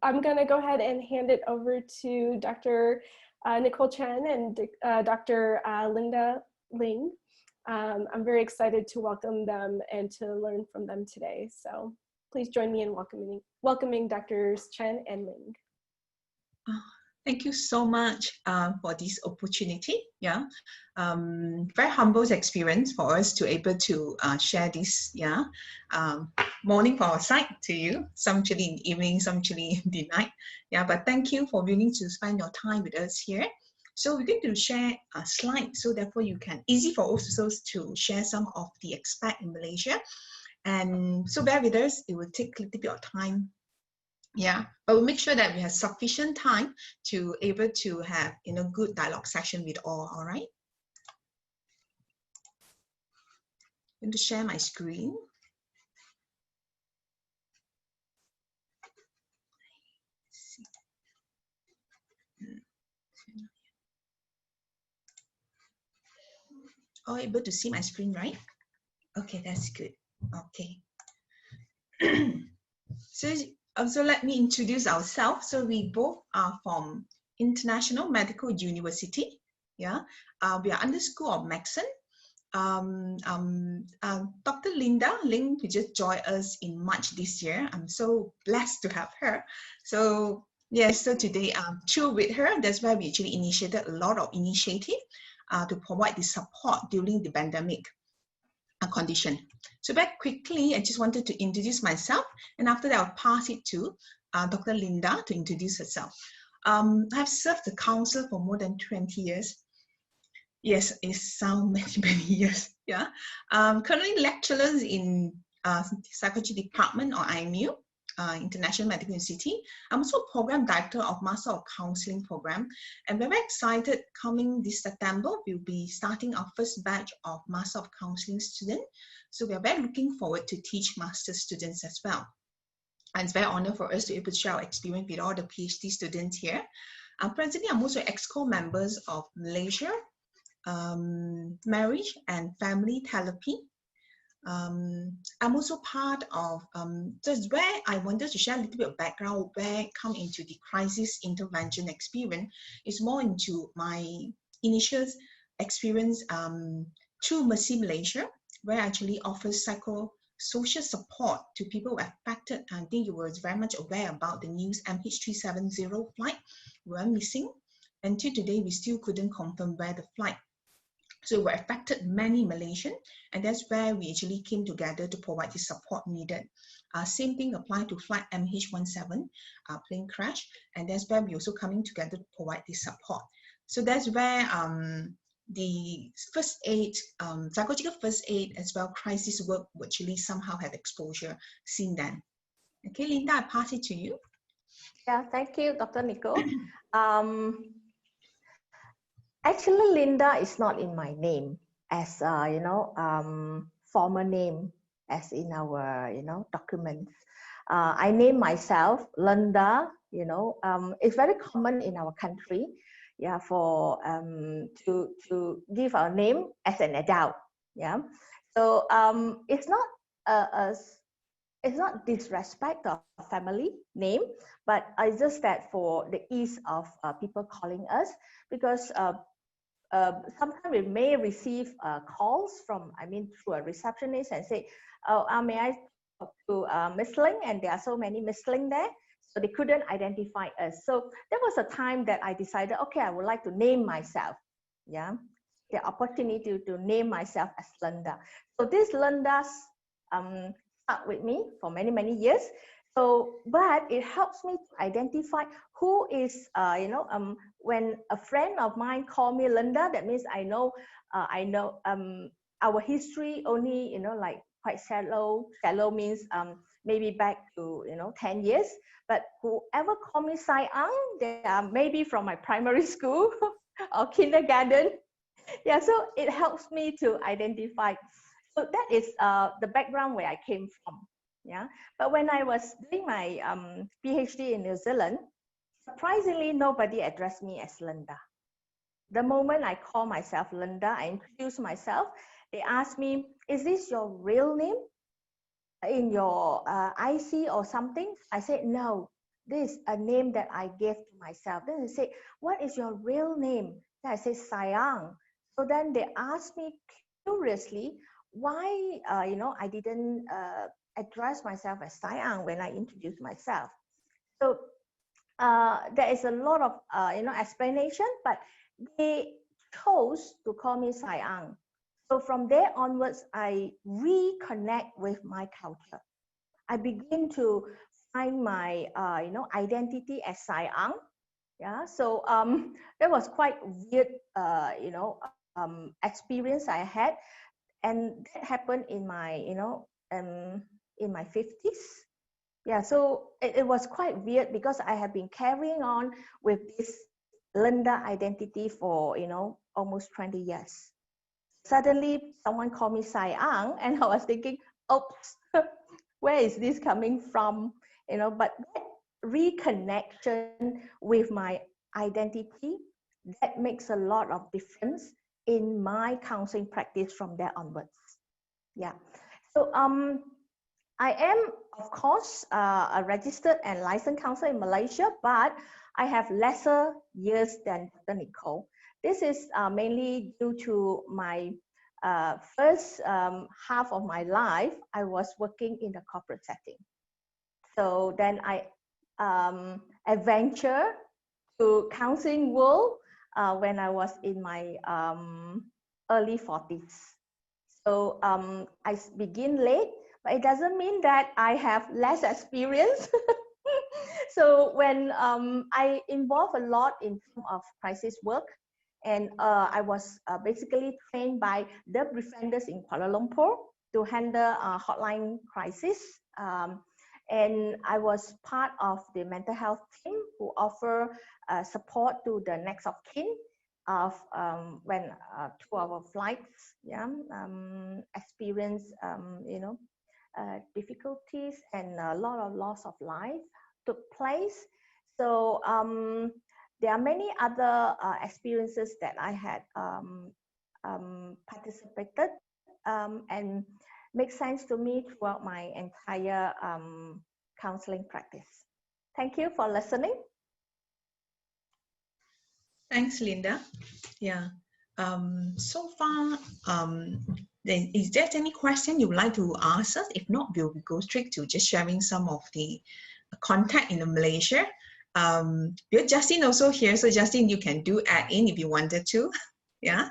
I'm going to go ahead and hand it over to Dr. Nicole Chen and Dr. Lynda Ling. I'm very excited to welcome them and to learn from them today. So please join me in welcoming Drs. Chen and Ling. Thank you so much for this opportunity. Yeah, very humble experience for us to able to share this. Yeah, morning for our side to you. Some actually in the evening, some actually in the night. Yeah, but thank you for willing to spend your time with us here. So we're going to share a slide, so therefore you can easy for also to share some of the expect in Malaysia. And so bear with us. It will take a little bit of time. Yeah, but we'll make sure that we have sufficient time to able to have good dialogue session with all right? I'm going to share my screen. Oh, able to see my screen, right? Okay, that's good. Okay. So let me introduce ourselves. So we both are from International Medical University. Yeah, we are under School of Medicine. Dr. Lynda Ling, who just joined us in March this year. I'm so blessed to have her. So yes, so today through with her, that's why we actually initiated a lot of initiative to provide the support during the pandemic condition. So very quickly, I just wanted to introduce myself, and after that, I'll pass it to Dr. Lynda to introduce herself. I've served the council for more than 20 years. Yes, it sounds many years. Yeah. Currently lecturers in psychology department or IMU, International Medical University. I'm also program director of Master of Counseling program, and we're very excited. Coming this September, we'll be starting our first batch of Master of Counseling students. So we're very looking forward to teach master students as well. And it's very honor for us to be able to share our experience with all the PhD students here. Presently, I'm also EXCO members of Malaysia, marriage and family therapy. I'm also part of just where I wanted to share a little bit of background where I come into the crisis intervention experience is more into my initial experience through Mercy Malaysia, where I actually offers psychosocial support to people affected. I think you were very much aware about the news MH370 flight were missing. Until today, we still couldn't confirm where the flight. So we affected many Malaysian, and that's where we actually came together to provide the support needed. Same thing applied to flight MH17 plane crash, and that's where we also coming together to provide the support. So that's where the first aid, psychological first aid as well, crisis work actually somehow had exposure since then. Okay, Lynda, I pass it to you. Yeah, thank you, Dr. Nicole. Actually, Lynda is not in my name as former name as in our documents. I name myself Lynda. It's very common in our country, yeah, for to give our name as an adult. Yeah, so it's not disrespect of family name, but it's just that for the ease of people calling us, because sometimes we may receive calls from, through a receptionist and say, oh, may I talk to Miss Ling? And there are so many Miss Ling there, so they couldn't identify us. So there was a time that I decided, okay, I would like to name myself. Yeah, the opportunity to name myself as Lynda. So this Lynda stuck with me for many, many years. So, but it helps me to identify who is, when a friend of mine call me Lynda, that means I know our history only, like quite shallow. Shallow means maybe back to 10 years. But whoever call me Sai Ang, they are maybe from my primary school or kindergarten. Yeah, so it helps me to identify. So that is the background where I came from. Yeah, but when I was doing my PhD in New Zealand, surprisingly, nobody addressed me as Lynda. The moment I call myself Lynda, I introduce myself, they ask me, is this your real name in your IC or something? I said, no, this is a name that I gave to myself. Then they say, what is your real name? Then I say, Sayang. So then they asked me curiously why, I didn't address myself as Sayang when I introduced myself. So there is a lot of, explanation, but they chose to call me Sayang. So from there onwards, I reconnect with my culture. I begin to find my, identity as Sayang. Yeah, so that was quite weird, experience I had, and that happened in my, in my 50s. Yeah, so it was quite weird because I have been carrying on with this Lynda identity for, almost 20 years. Suddenly, someone called me Sayang, and I was thinking, oops, where is this coming from? But that reconnection with my identity, that makes a lot of difference in my counseling practice from there onwards. Yeah. So I am, of course, a registered and licensed counselor in Malaysia, but I have lesser years than Dr. Nicole. This is mainly due to my first half of my life, I was working in the corporate setting. So then I adventure to counseling world when I was in my early 40s. So I begin late, but it doesn't mean that I have less experience. So when I involve a lot in terms of crisis work, and I was basically trained by the defenders in Kuala Lumpur to handle hotline crisis. And I was part of the mental health team who offer support to the next of kin of when 2-hour flights, experience, difficulties and a lot of loss of life took place. So there are many other experiences that I had participated and make sense to me throughout my entire counseling practice. Thank you for listening. Thanks, Lynda. Yeah. So far, is there any question you would like to ask us? If not, we'll go straight to just sharing some of the contact in Malaysia. We have Justin also here, so Justin, you can add in if you wanted to. Yeah.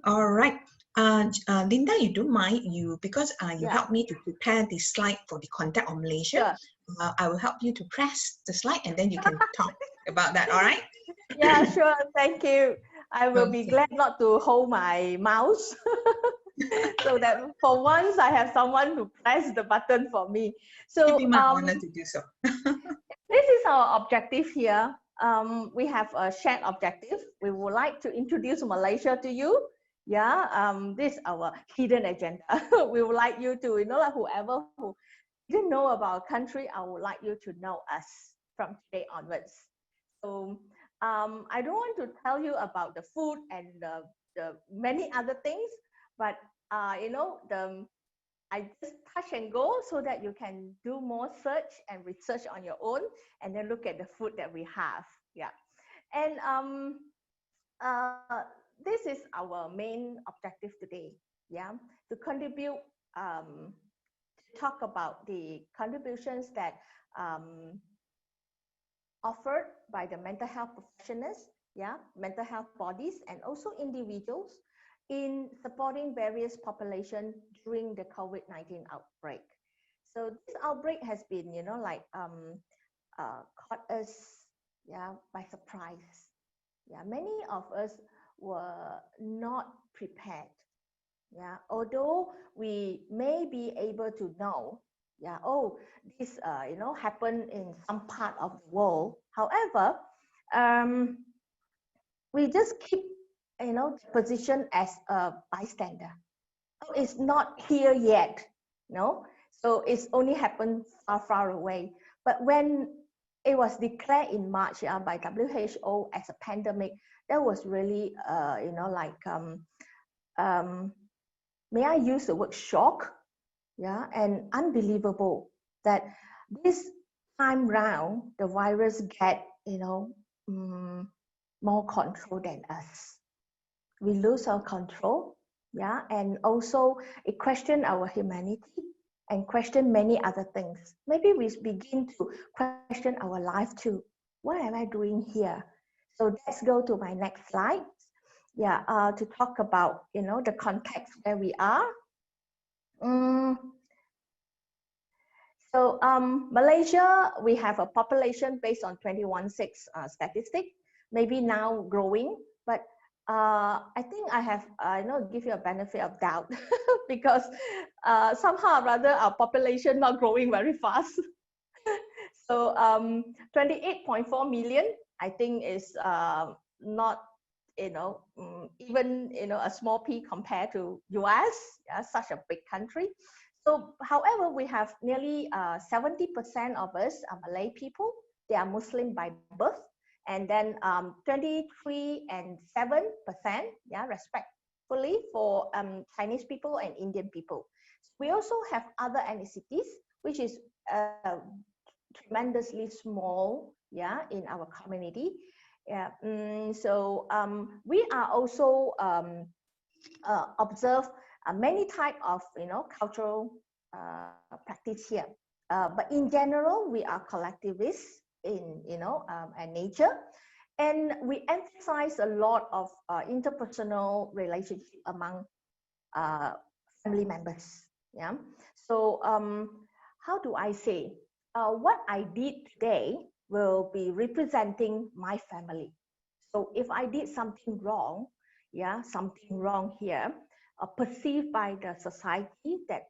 All right. Lynda, you don't mind because you helped me to prepare the slide for the contact of Malaysia. Sure. I will help you to press the slide and then you can talk about that. All right? Yeah, sure. Thank you. I will be glad not to hold my mouse. So that for once I have someone to press the button for me. So it'd be my honor to do so. This is our objective here. We have a shared objective. We would like to introduce Malaysia to you. Yeah, this is our hidden agenda. We would like you to, like whoever who didn't know about our country, I would like you to know us from today onwards. So I don't want to tell you about the food and the many other things, but I just touch and go so that you can do more search and research on your own and then look at the food that we have. Yeah. And this is our main objective today. Yeah. To contribute, to talk about the contributions that offered by the mental health professionals, mental health bodies, and also individuals in supporting various populations during the COVID-19 outbreak. So this outbreak has been, caught us, by surprise. Yeah, many of us were not prepared. Yeah, although we may be able to know, this, happened in some part of the world. However, we just keep, position as a bystander. Oh, it's not here yet, no? So it's only happened far, far away. But when it was declared in March by WHO as a pandemic, that was really, may I use the word shock? Yeah, and unbelievable that this time round, the virus get, more control than us. We lose our control, yeah, and also it question our humanity and question many other things. Maybe we begin to question our life too. What am I doing here? So let's go to my next slide. Yeah, to talk about, the context where we are. So Malaysia, we have a population based on 21/6 statistic, maybe now growing, but I think I have, give you a benefit of doubt because somehow or rather our population not growing very fast. So 28.4 million, I think is not, even, a small p compared to US, yeah, such a big country. So, however, we have nearly 70% of us are Malay people. They are Muslim by birth, and then 23 and 7%, yeah, respectfully for Chinese people and Indian people. We also have other ethnicities, which is tremendously small, yeah, in our community. Yeah, so we are also observe many type of cultural practice here, but in general we are collectivists in and nature, and we emphasize a lot of interpersonal relationship among family members. Yeah, so how do I say, what I did today will be representing my family. So if I did something wrong, yeah, something wrong here, perceived by the society that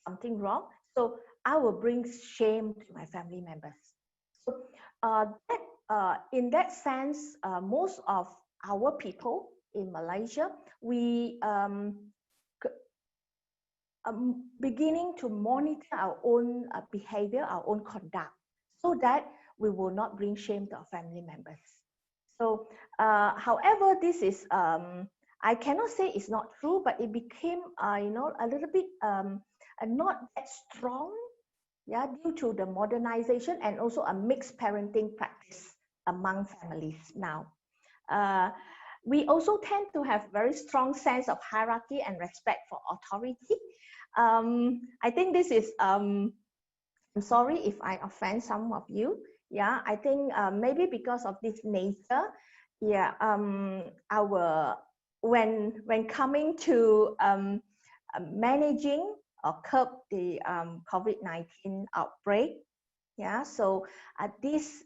something wrong, so I will bring shame to my family members. So in that sense, most of our people in Malaysia, we beginning to monitor our own behavior, our own conduct, so that we will not bring shame to our family members. So, however, this is, I cannot say it's not true, but it became, a little bit not that strong, yeah, due to the modernization and also a mixed parenting practice among families now. We also tend to have very strong sense of hierarchy and respect for authority. I think this is, I'm sorry if I offend some of you. Yeah, I think maybe because of this nature, yeah, when coming to managing or curb the COVID-19 outbreak, yeah, so this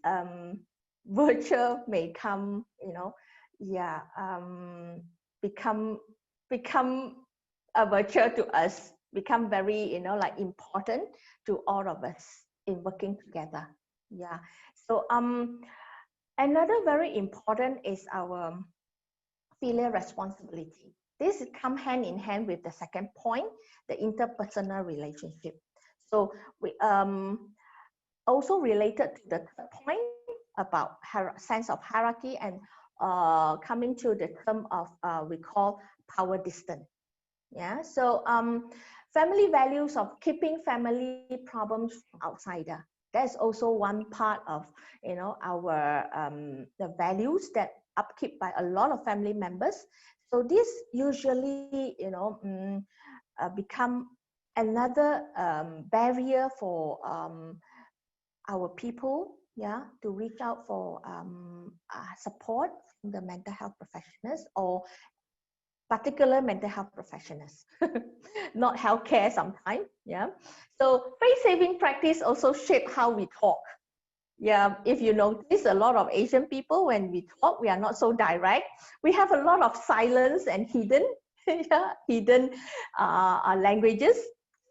virtue may come, yeah, become a virtue to us, become very, like important to all of us in working together. Yeah, so another very important is our filial responsibility. This comes hand in hand with the second point, the interpersonal relationship. So we also related to the third point about sense of hierarchy and coming to the term of we call power distance. Yeah, so family values of keeping family problems from outsider. That's also one part of our the values that upkeep by a lot of family members. So this usually become another barrier for our people, yeah, to reach out for support from the mental health professionals or particular mental health professionals, not healthcare sometimes, yeah. So face-saving practice also shape how we talk. Yeah, if you notice, a lot of Asian people, when we talk, we are not so direct. We have a lot of silence and hidden, yeah, hidden languages.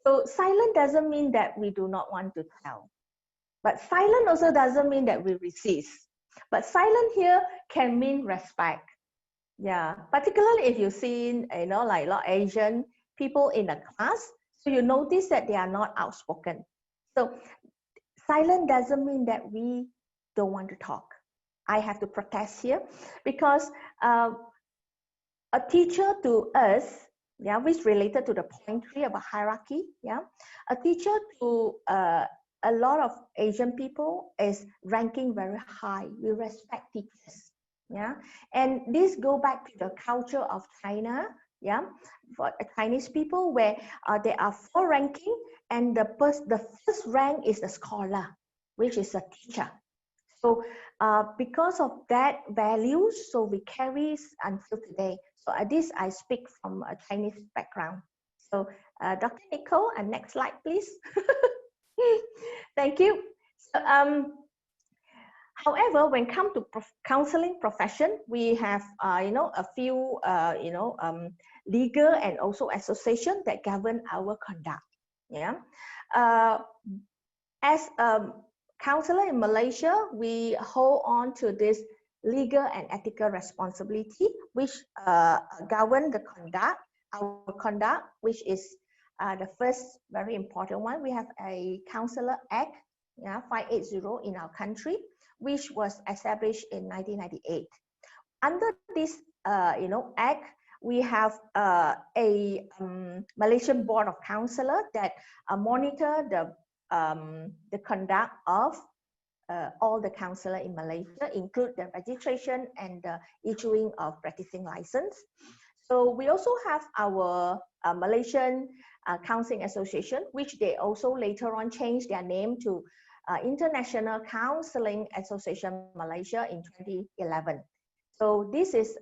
So silent doesn't mean that we do not want to tell. But silent also doesn't mean that we resist. But silent here can mean respect. Yeah, particularly if you see, like a lot of Asian people in a class, so you notice that they are not outspoken. So silent doesn't mean that we don't want to talk. I have to protest here because a teacher to us, yeah, which related to the point 3 about hierarchy, yeah, a teacher to a a lot of Asian people is ranking very high. We respect teachers. Yeah, and this go back to the culture of China. Yeah, for Chinese people, where there are 4 ranking, and the first rank is the scholar, which is a teacher. So because of that values, so we carry until today. So this I speak from a Chinese background. So Dr. Nicole, and next slide, please. Thank you. So, however, when come to counseling profession, we have a few legal and also association that govern our conduct. Yeah, as a counselor in Malaysia, we hold on to this legal and ethical responsibility, which govern the conduct, our conduct, which is the first very important one. We have a Counselor Act, 580 in our country, which was established in 1998. Under this, act, we have a Malaysian Board of Counselor that monitor the conduct of all the counselor in Malaysia, include the registration and the issuing of practicing license. So we also have our Malaysian Counseling Association, which they also later on changed their name to International Counseling Association Malaysia in 2011. So this is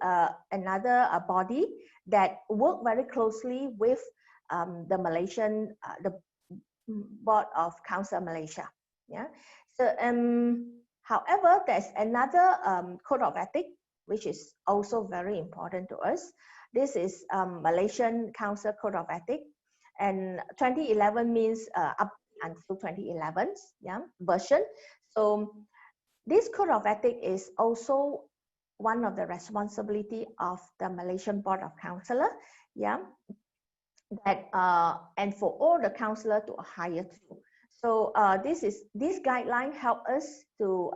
another body that work very closely with the Malaysian, the Board of Counsel Malaysia. Yeah. So however, there's another code of ethics which is also very important to us. This is Malaysian Council Code of Ethics, and 2011 means up until 2011 version. So this code of ethics is also one of the responsibility of the Malaysian Board of Counselor, that and for all the counselor to hire too. So this guideline help us to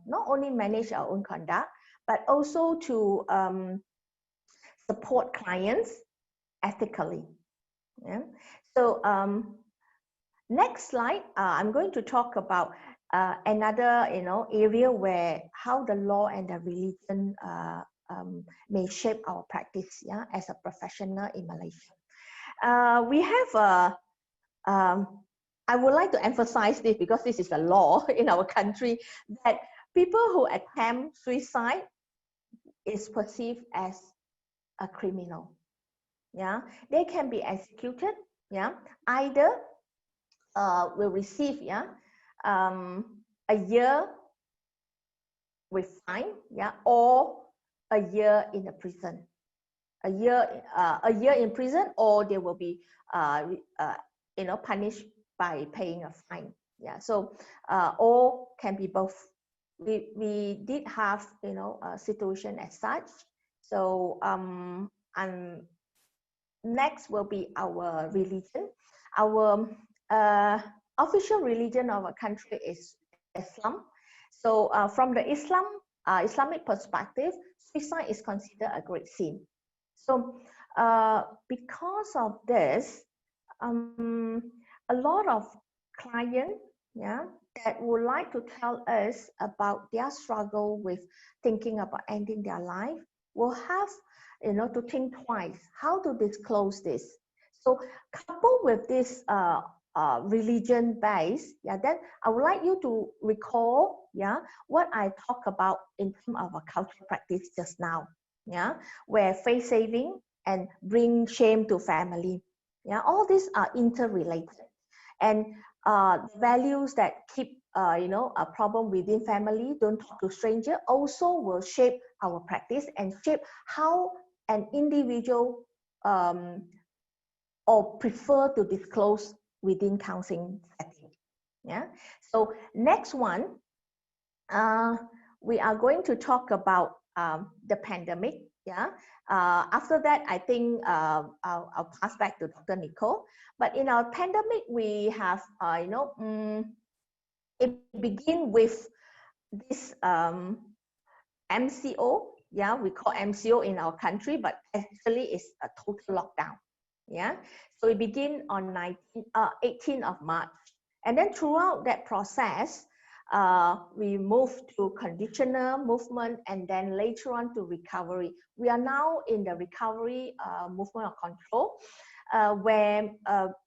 not only manage our own conduct, but also to support clients ethically. Yeah. So next slide, I'm going to talk about another area where how the law and the religion may shape our practice as a professional in Malaysia. We have I would like to emphasize this because this is a law in our country, that people who attempt suicide is perceived as a criminal. Yeah, they can be executed. Yeah, either will receive a year with fine, or a year in the prison. A year in prison, or they will be punished by paying a fine. Yeah, so or can be both. We did have a situation as such. So and next will be our religion. Our official religion of our country is Islam. So from the Islamic perspective, suicide is considered a great sin. So because of this, a lot of clients that would like to tell us about their struggle with thinking about ending their life will have to think twice how to disclose this. So coupled with this religion base, then I would like you to recall what I talked about in terms of a cultural practice just now, where face saving and bring shame to family. All these are interrelated, and values that keep a problem within family, don't talk to stranger, also will shape our practice and shape how an individual or prefer to disclose within counseling setting. So next one, we are going to talk about the pandemic. After that, I think I'll pass back to Dr. Nicole. But in our pandemic, we have it begin with this MCO. We call MCO in our country, but actually it's a total lockdown. So it begin on 18th of March. And then throughout that process, we moved to conditional movement and then later on to recovery. We are now in the recovery movement of control, where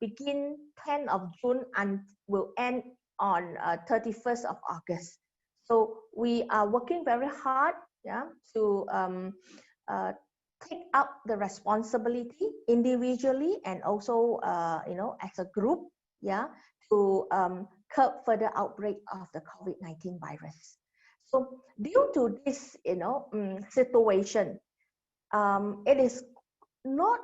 begin 10th of June and will end on 31st of August. So we are working very hard, yeah, to take up the responsibility individually and also, you know, as a group, yeah, to curb further outbreak of the COVID-19 virus. So due to this, you know, situation, it is not,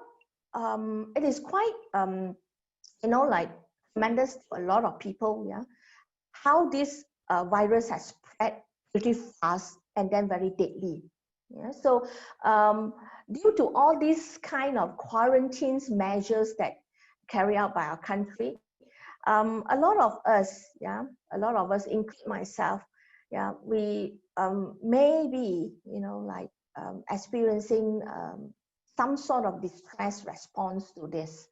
it is quite, you know, like tremendous to a lot of people, yeah, how this virus has spread pretty fast and then very deadly. Yeah, so due to all these kind of quarantines measures that carry out by our country, a lot of us, yeah, a lot of us, include myself, yeah, we may be, you know, like experiencing some sort of distress response to this.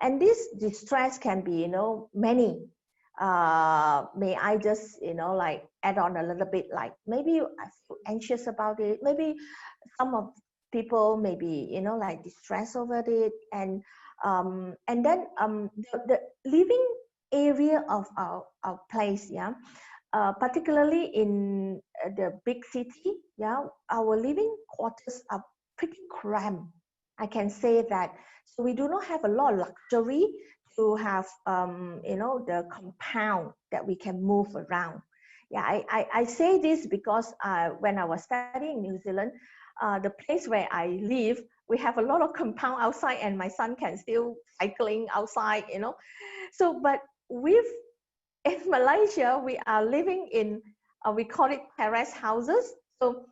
And this distress can be, you know, many. May I just, you know, like add on a little bit, like maybe I feel anxious about it. Maybe some of people may be, you know, like distressed over it. And then the living area of our place, yeah, particularly in the big city, yeah, our living quarters are pretty cramped. I can say that. So we do not have a lot of luxury to have, you know, the compound that we can move around. Yeah, I say this because when I was studying in New Zealand, the place where I live, we have a lot of compound outside and my son can still cycling outside, you know. So, but with in Malaysia, we are living in, we call it terrace houses. So,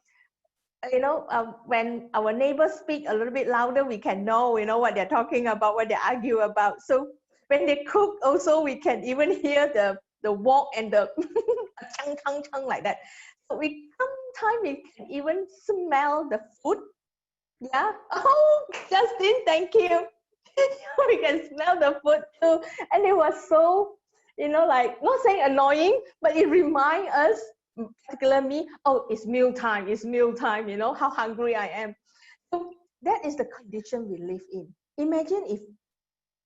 you know, when our neighbors speak a little bit louder, we can know, you know, what they're talking about, what they argue about. So when they cook also, we can even hear the wok and the chang chang chang like that. So we sometimes we can even smell the food. Yeah. Oh, Justin, thank you. We can smell the food too. And it was so, you know, like not saying annoying, but it reminds us, particularly me, oh, it's meal time, you know, how hungry I am. So that is the condition we live in. Imagine if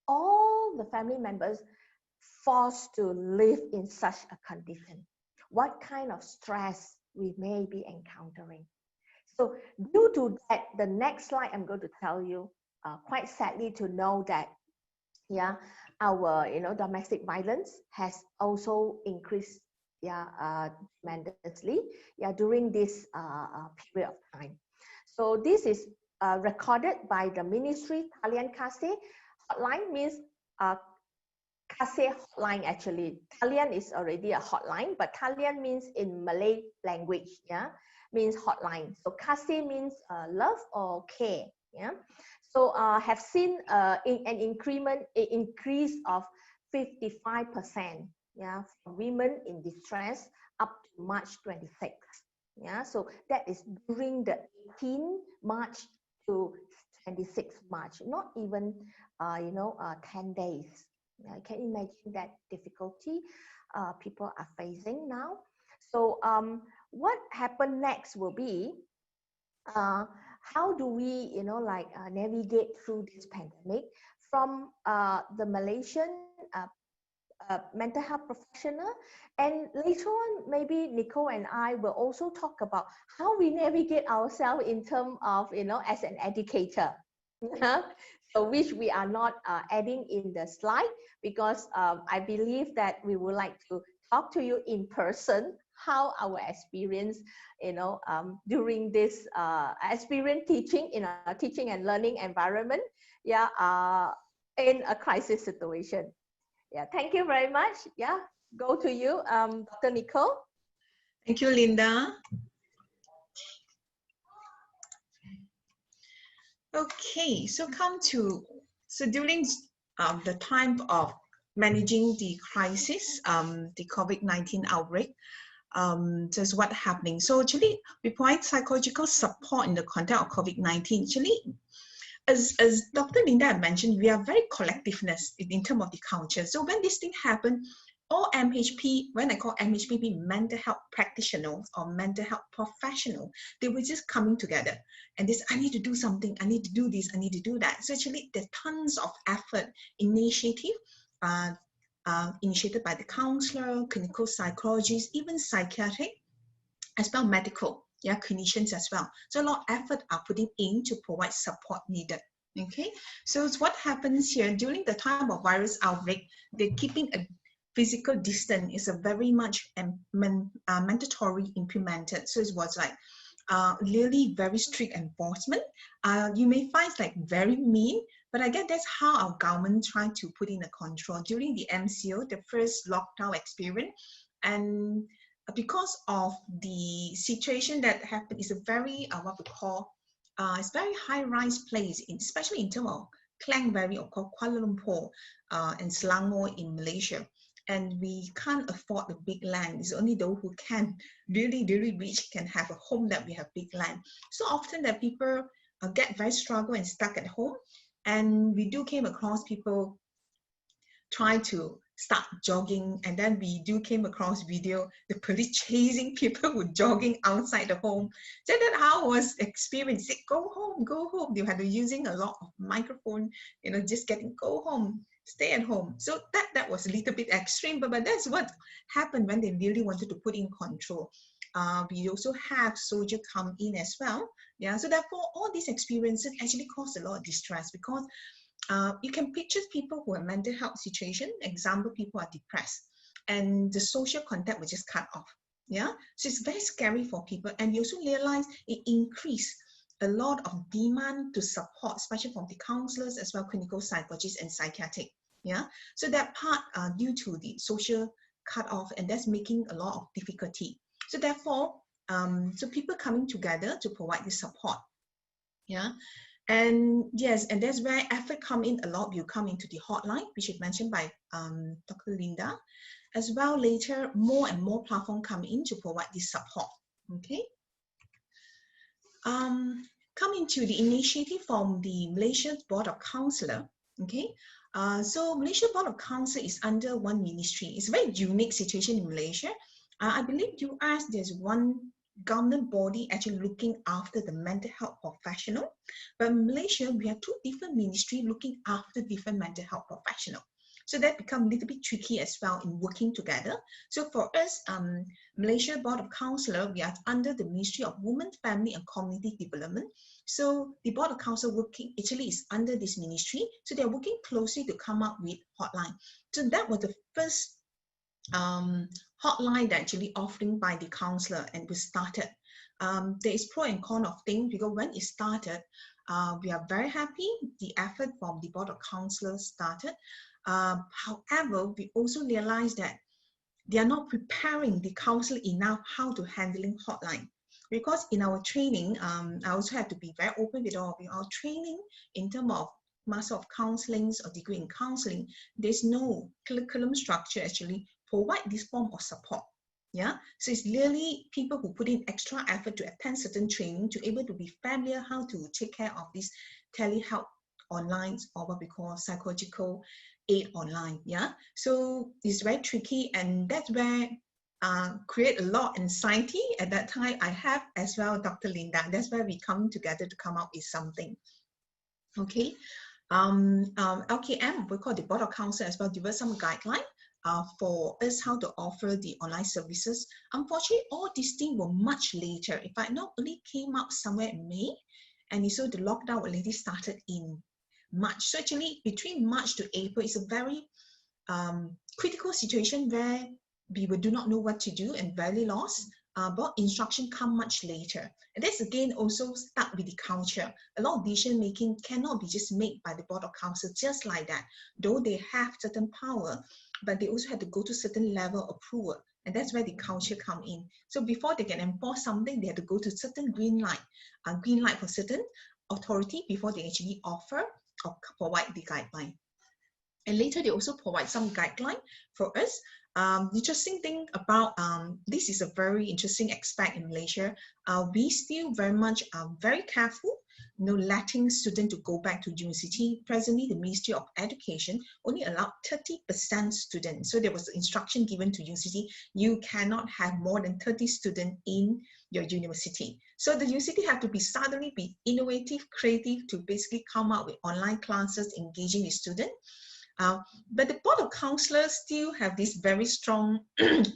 all the family members forced to live in such a condition, what kind of stress we may be encountering. So due to that, the next slide I'm going to tell you, quite sadly to know that, yeah, our, you know, domestic violence has also increased, yeah, tremendously, yeah, during this period of time. So this is recorded by the Ministry Talian Case hotline, means Case hotline actually. Talian is already a hotline, but Talian means in Malay language, yeah, means hotline. So Case means love or care, yeah. So have seen an increase of 55%, yeah, for women in distress up to March 26. Yeah, so that is during the 18 March to 26 March, not even, you know, 10 days. I can imagine that difficulty people are facing now. So what happened next will be, how do we, you know, like navigate through this pandemic from the Malaysian mental health professional, and later on maybe Nicole and I will also talk about how we navigate ourselves in terms of, you know, as an educator. So which we are not adding in the slide because I believe that we would like to talk to you in person how our experience, you know, during this experience teaching in a teaching and learning environment, yeah, in a crisis situation. Yeah, thank you very much. Yeah, go to you, Dr. Nicole. Thank you, Lynda. Okay, so during the time of managing the crisis, the COVID-19 outbreak, just what happening. So actually, we provide psychological support in the context of COVID-19. Actually, as Dr. Lynda mentioned, we are very collectiveness in terms of the culture. So when this thing happened, all MHP, when I call MHP, mental health practitioners or mental health professional, they were just coming together and this, I need to do something, I need to do this, I need to do that. So actually there's tons of effort, initiative, initiated by the counselor, clinical psychologists, even psychiatric, as well medical, clinicians as well. So a lot of effort are putting in to provide support needed. Okay, so what happens here during the time of virus outbreak, they're keeping a physical distance is a very much mandatory implemented. So it was like really very strict enforcement. You may find it's like very mean, but I guess that's how our government tried to put in a control during the MCO, the first lockdown experience. And because of the situation that happened, is a very what we call it's very high-rise place, especially in terms of Klang Valley or Kuala Lumpur and Selangor in Malaysia. And we can't afford the big land. It's only those who can really, really rich can have a home that we have big land. So often that people get very struggle and stuck at home. And we do came across people try to start jogging, and then we do came across video, the police chasing people who jogging outside the home. So that's how I was experiencing, go home, go home. They had to using a lot of microphone, just getting go home, stay at home. So that was a little bit extreme, but that's what happened when they really wanted to put in control. We also have soldiers come in as well. So therefore, all these experiences actually caused a lot of distress because you can picture people who have mental health situation. Example, people are depressed and the social contact was just cut off. So it's very scary for people. And you also realize it increased a lot of demand to support, especially from the counselors as well, clinical psychologists and psychiatric. So that part due to the social cut off, and that's making a lot of difficulty. So therefore, so people coming together to provide the support. And yes, and that's where effort come in a lot. You come into the hotline, which is mentioned by Dr. Lynda. As well, later, more and more platform come in to provide this support. Okay. Coming to the initiative from the Malaysian Board of Counsellor. Okay. So Malaysia Board of Counsellor is under one ministry. It's a very unique situation in Malaysia. I believe US, there's one government body actually looking after the mental health professional. But in Malaysia, we have two different ministries looking after different mental health professional. So that becomes a little bit tricky as well in working together. So for us, Malaysia Board of Counsellor, we are under the Ministry of Women, Family and Community Development. So the Board of Counsellor working actually is under this ministry. So they're working closely to come up with hotline. So that was the first hotline that actually offering by the counselor, and we started. There is pro and con of things because when it started, we are very happy the effort from the Board of Counsellors started. However, we also realized that they are not preparing the counselor enough how to handling hotline. Because in our training, I also have to be very open with all of you. Our training in terms of Master of Counseling or degree in counseling, there's no curriculum structure actually provide this form of support. So it's really people who put in extra effort to attend certain training to able to be familiar how to take care of this telehealth online, or what we call psychological aid online. So it's very tricky, and that's where create a lot of anxiety. At that time, I have as well Dr. Lynda. That's where we come together to come up with something. Okay. LKM, we call the Board of Counsel as well, develop some guideline for us how to offer the online services. Unfortunately, all these things were much later. In fact, not only came up somewhere in May, and you saw the lockdown already started in March. So actually, between March to April, it's a very critical situation where people do not know what to do and very lost. But instruction come much later. And that's again also stuck with the culture. A lot of decision making cannot be just made by the Board of Counsel just like that. Though they have certain power, but they also have to go to certain level of approval. And that's where the culture come in. So before they can enforce something, they have to go to certain green light for certain authority before they actually offer or provide the guideline. And later they also provide some guideline for us. Interesting thing about this is a very interesting aspect in Malaysia. We still very much very careful letting students to go back to university. Presently, the Ministry of Education only allowed 30% students. So there was instruction given to university, you cannot have more than 30 students in your university. So the university have to be suddenly be innovative, creative to basically come up with online classes, engaging with students. But the Board of Counselors still have this very strong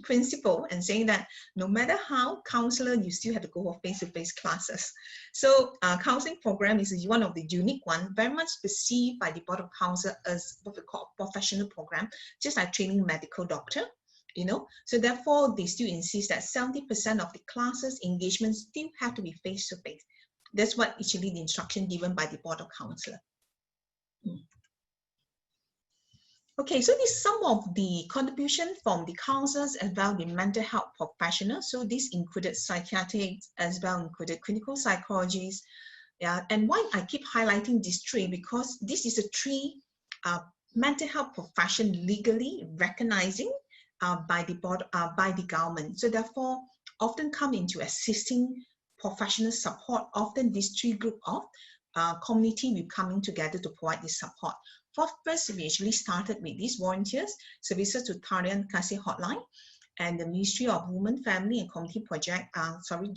principle and saying that no matter how counselor, you still have to go for face-to-face classes. So counseling program is one of the unique one, very much perceived by the Board of Counselors as what we call professional program, just like training medical doctor. So therefore they still insist that 70% of the classes engagements still have to be face-to-face. That's what actually the instruction given by the Board of Counselor. Okay, so this is some of the contribution from the counselors as well the mental health professionals. So this included psychiatrists as well, included clinical psychologists. Yeah, and why I keep highlighting these three, because this is a three mental health profession legally recognizing by the board, by the government. So therefore, often come into assisting professional support. Often these three group of community will coming together to provide this support. First, we actually started with these volunteers, services to Talian Kasih Hotline, and the Ministry of Women, Family and Community Project,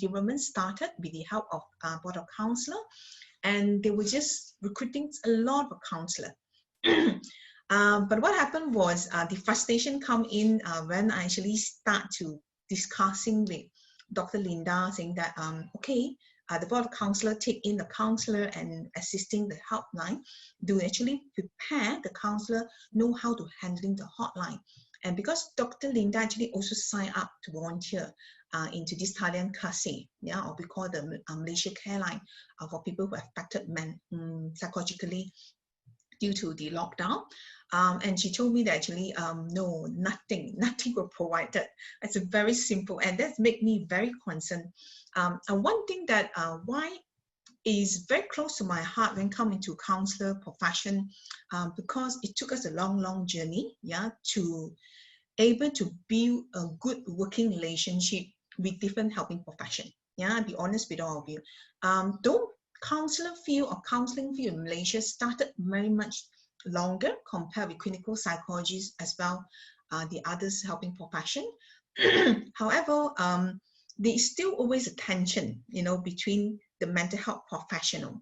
government started with the help of Board of Counselor, and they were just recruiting a lot of counselor. But what happened was the frustration come in when I actually start to discussing with Dr. Lynda, saying that, okay, the Board of Counselor take in the counselor and assisting the helpline to actually prepare the counselor know how to handling the hotline. And because Dr. Lynda actually also signed up to volunteer into this Talian Kasih, or we call the Malaysia Care Line for people who are affected psychologically due to the lockdown. And she told me that actually, no, nothing were provided. It's a very simple, and that made me very concerned. And one thing that why is very close to my heart when coming to counselor profession, because it took us a long journey, to able to build a good working relationship with different helping profession. I'll be honest with all of you. Though counselor field or counseling field in Malaysia started very much longer compared with clinical psychologists as well, the others helping profession. However, there is still always a tension, between the mental health professional.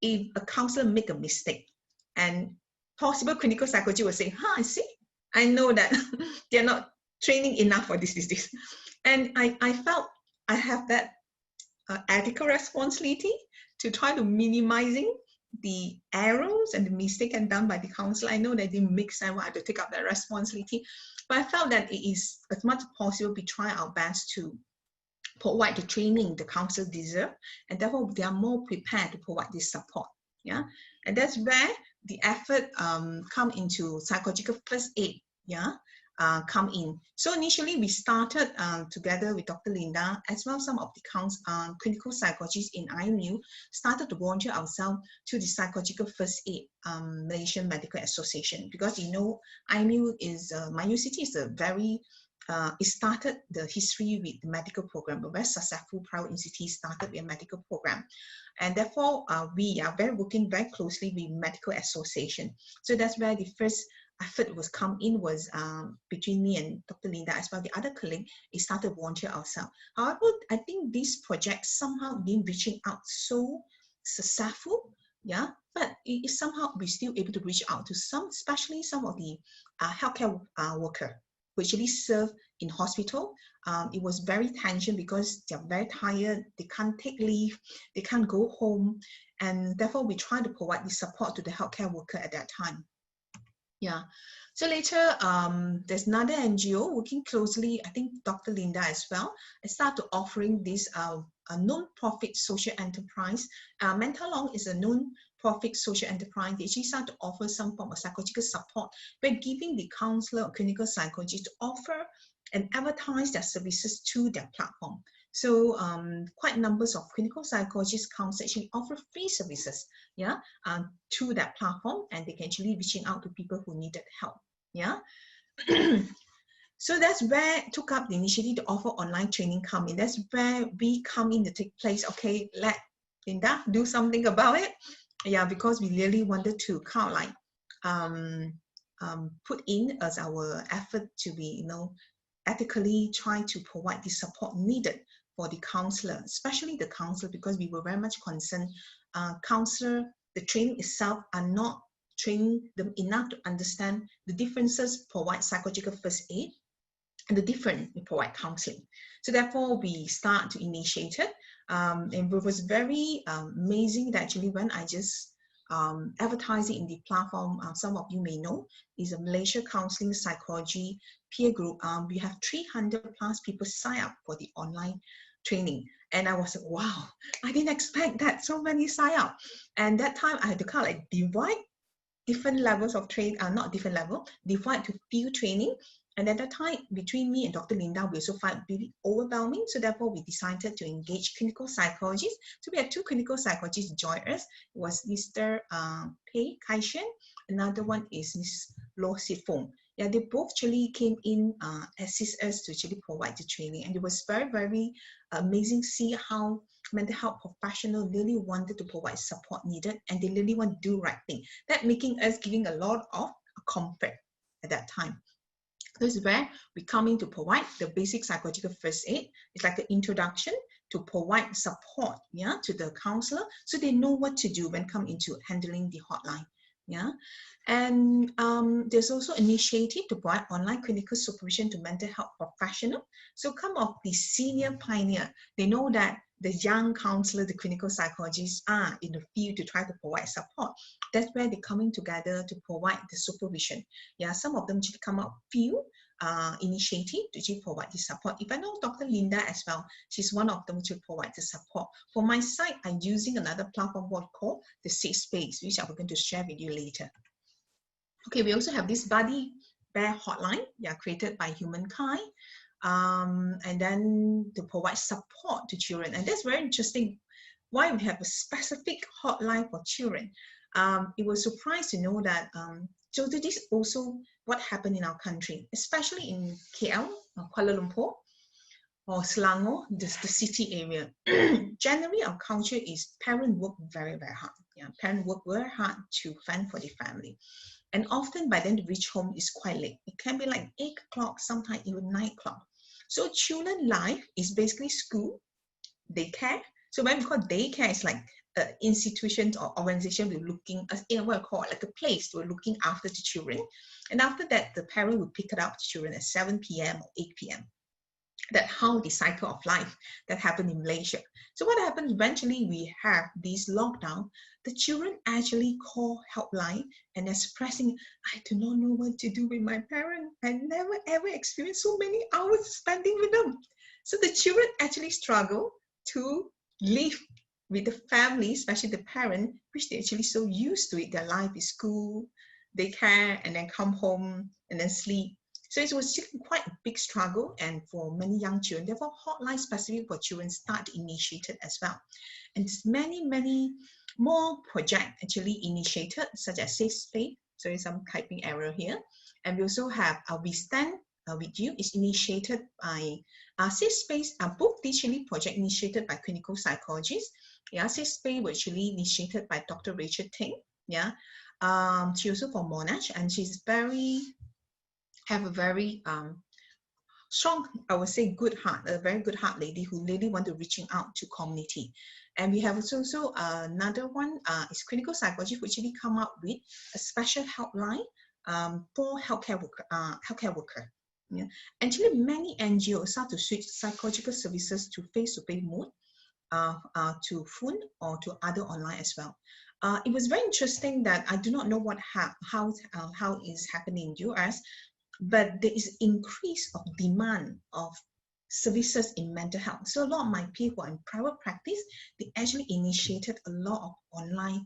If a counselor make a mistake, and possible clinical psychologist will say, I see, I know that they're not training enough for this. And I felt I have that ethical responsibility to try to minimizing the errors and the mistake and done by the counselor. I know that they mix and I have to take up that responsibility, but I felt that it is as much as possible we try our best to provide the training the counsellor deserve, and therefore they are more prepared to provide this support. And that's where the effort come into psychological first aid. Come in. So initially we started together with Dr. Lynda as well some of the clinical psychologists in IMU started to volunteer ourselves to the psychological first aid Malaysian Medical Association, because IMU is my university is a very it started the history with the medical program. A very successful private institute started with a medical program, and therefore we are working very closely with medical association. So that's where the first effort was come in was between me and Dr. Lynda as well. The other colleague, it started volunteer ourselves. However, I think this project somehow didn't reaching out so successful, but it somehow we still able to reach out to some, especially some of the healthcare worker who actually serve in hospital. It was very tension because they're very tired, they can't take leave, they can't go home, and therefore we try to provide the support to the healthcare worker at that time. So later, there's another NGO working closely, I think Dr. Lynda as well. I started offering this a non-profit social enterprise. Mentalong is a non-profit social enterprise. They actually start to offer some form of psychological support by giving the counselor or clinical psychologist to offer and advertise their services to their platform. So quite numbers of clinical psychologists counselors actually offer free services, to that platform, and they can actually reaching out to people who needed help. So that's where took up the initiative to offer online training come in. That's where we come in to take place. Okay, let Lynda, do something about it. Yeah, because we really wanted to kind of like put in as our effort to be, you know, ethically try to provide the support needed for the counselor, especially the counselor, because we were very much concerned. Counselor, the training itself are not training them enough to understand the differences, provide psychological first aid, and the different we provide counseling. So therefore, we start to initiate it. And it was very amazing that actually when I just advertise it in the platform, some of you may know, is a Malaysia Counseling Psychology peer group. We have 300 plus people sign up for the online training. And I was like, wow, I didn't expect that so many sign up. And that time I had to kind of like divide different levels of training, not different level, divide to few training. And at that time, between me and Dr. Lynda, we also find really overwhelming. So therefore, we decided to engage clinical psychologists. So we had 2 clinical psychologists join us. It was Mr. Pei Kai-shen. Another one is Ms. Lo Si-fong. Yeah, they both actually came in, assist us to actually provide the training. And it was very, very amazing to see how mental health professionals really wanted to provide support needed, and they really want to do right thing. That making us giving a lot of comfort at that time. This is where we come in to provide the basic psychological first aid. It's like an introduction to provide support, yeah, to the counselor, so they know what to do when come into handling the hotline. Yeah, and there's also initiative to provide online clinical supervision to mental health professionals. So come of the senior pioneer, they know that the young counselor, the clinical psychologists are in the field to try to provide support. That's where they're coming together to provide the supervision. Yeah, some of them should come up few initiative to actually provide the support. If I know Dr. Lynda as well, she's one of them to provide the support. For my side, I'm using another platform called the Safe Space, which I'm going to share with you later. Okay, we also have this Buddy Bear hotline, yeah, created by Humankind. And then to provide support to children. And that's very interesting why we have a specific hotline for children. It was surprised to know that, so this is also what happened in our country, especially in KL, Kuala Lumpur, or Selangor, the city area. Generally, our culture is parents work very, very hard. Yeah, parents work very hard to fend for the family. And often by then, to reach home is quite late. It can be like 8 o'clock, sometimes even 9 o'clock. So children life is basically school, daycare. So when we call daycare, it's like institutions or organization we're looking as in what we call like a place we're looking after the children. And after that, the parent will pick it up the children at 7 p.m. or 8 p.m. That's how the cycle of life that happened in Malaysia. So what happens eventually, we have this lockdown, the children actually call helpline and expressing, I do not know what to do with my parent. I never ever experienced so many hours spending with them. So the children actually struggle to live with the family, especially the parent, which they're actually so used to it. Their life is school, daycare, and then come home and then sleep. So it was quite a big struggle, and for many young children, therefore hotline specific for children start initiated as well. And many, many more projects actually initiated, such as Safe Space. Sorry, some typing error here. And we also have We Stand With You is initiated by Safe Space, both digitally project initiated by clinical psychologists. Yeah, Safe Space was actually initiated by Dr. Rachel Ting. Yeah, she also from Monash, and she's have a very strong, I would say, good heart, a very good heart lady who really want to reaching out to community. And we have also another one is clinical psychology, which actually come up with a special helpline for healthcare worker. Yeah. Actually, many NGOs start to switch psychological services to face-to-face mode, to phone or to other online as well. It was very interesting that I do not know how is happening in US, but there is increase of demand of services in mental health. So a lot of my people in private practice, they actually initiated a lot of online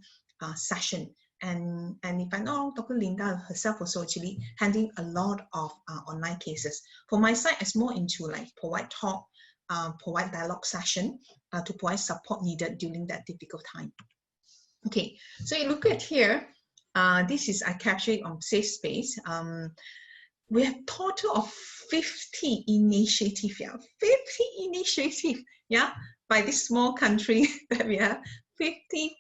session. And if I know Dr. Lynda herself also actually handling a lot of online cases. For my side, it's more into like provide talk, provide dialogue session to provide support needed during that difficult time. Okay, so you look at here, this is I captured on Safe Space. We have total of 50 initiatives, yeah, 50 initiatives, yeah, by this small country that we have, 50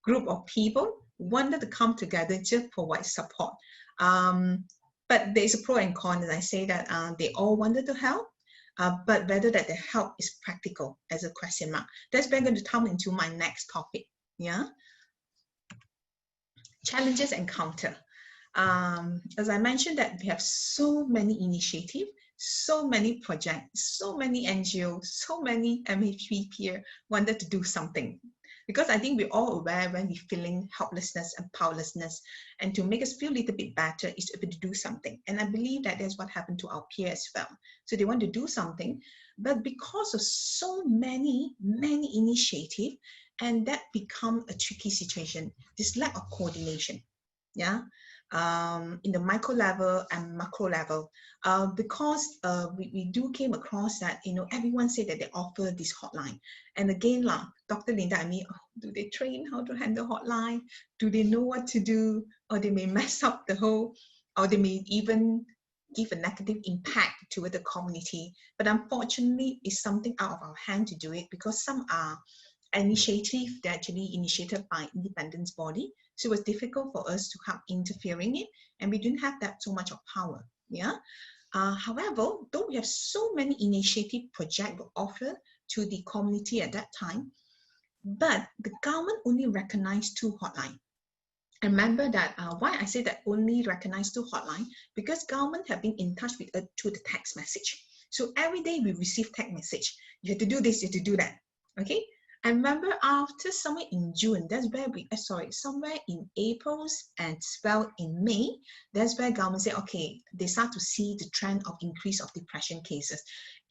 group of people wanted to come together just provide support. But there's a pro and con, and I say that they all wanted to help, but whether that the help is practical as a question mark. That's going to come into my next topic. Yeah. Challenges encounter. As I mentioned that we have so many initiatives, so many projects, so many NGOs, so many MHP peer wanted to do something. Because I think we're all aware when we're feeling helplessness and powerlessness, and to make us feel a little bit better is to be able to do something. And I believe that that's what happened to our peers as well. So they want to do something, but because of so many initiatives, and that become a tricky situation, this lack of coordination, yeah, in the micro level and macro level, because we do came across that, you know, everyone said that they offer this hotline. And again, Dr. Lynda, I mean, do they train how to handle hotline? Do they know what to do? Or they may mess up the whole, or they may even give a negative impact to the community. But unfortunately, it's something out of our hand to do it, because some are initiative that actually initiated by independent body. So it was difficult for us to help interfering it, and we didn't have that so much of power. Yeah. However, though we have so many initiative projects offered to the community at that time, but the government only recognized 2 hotlines. And remember that why I say that only recognized 2 hotlines, because government have been in touch with us through the text message. So every day we receive text message. You have to do this, you have to do that. Okay. I remember after somewhere in June, that's where we, somewhere in April and well in May, that's where government said, okay, they start to see the trend of increase of depression cases,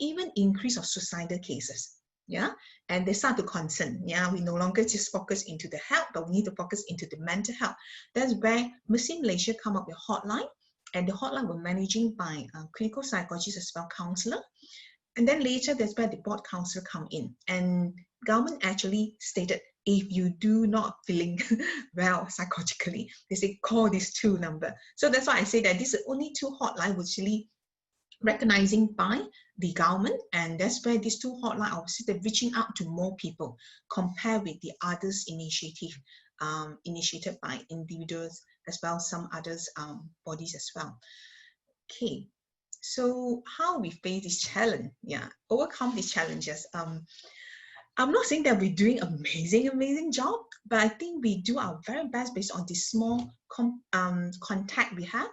even increase of suicidal cases. Yeah, and they start to concern. Yeah, we no longer just focus into the health, but we need to focus into the mental health. That's where Malaysia come up with a hotline, and the hotline were managing by clinical psychologists as well, counselor. And then later, that's where the board counselor come in, and government actually stated, if you do not feeling well psychologically, they say call this 2 number. So that's why I say that this is only 2 hotline which really recognizing by the government, and that's where these 2 hotline obviously they're reaching out to more people compared with the others initiative initiated by individuals as well, some others bodies as well. Okay. So how we face this challenge, yeah, overcome these challenges. I'm not saying that we're doing amazing job, but I think we do our very best based on this small contact we have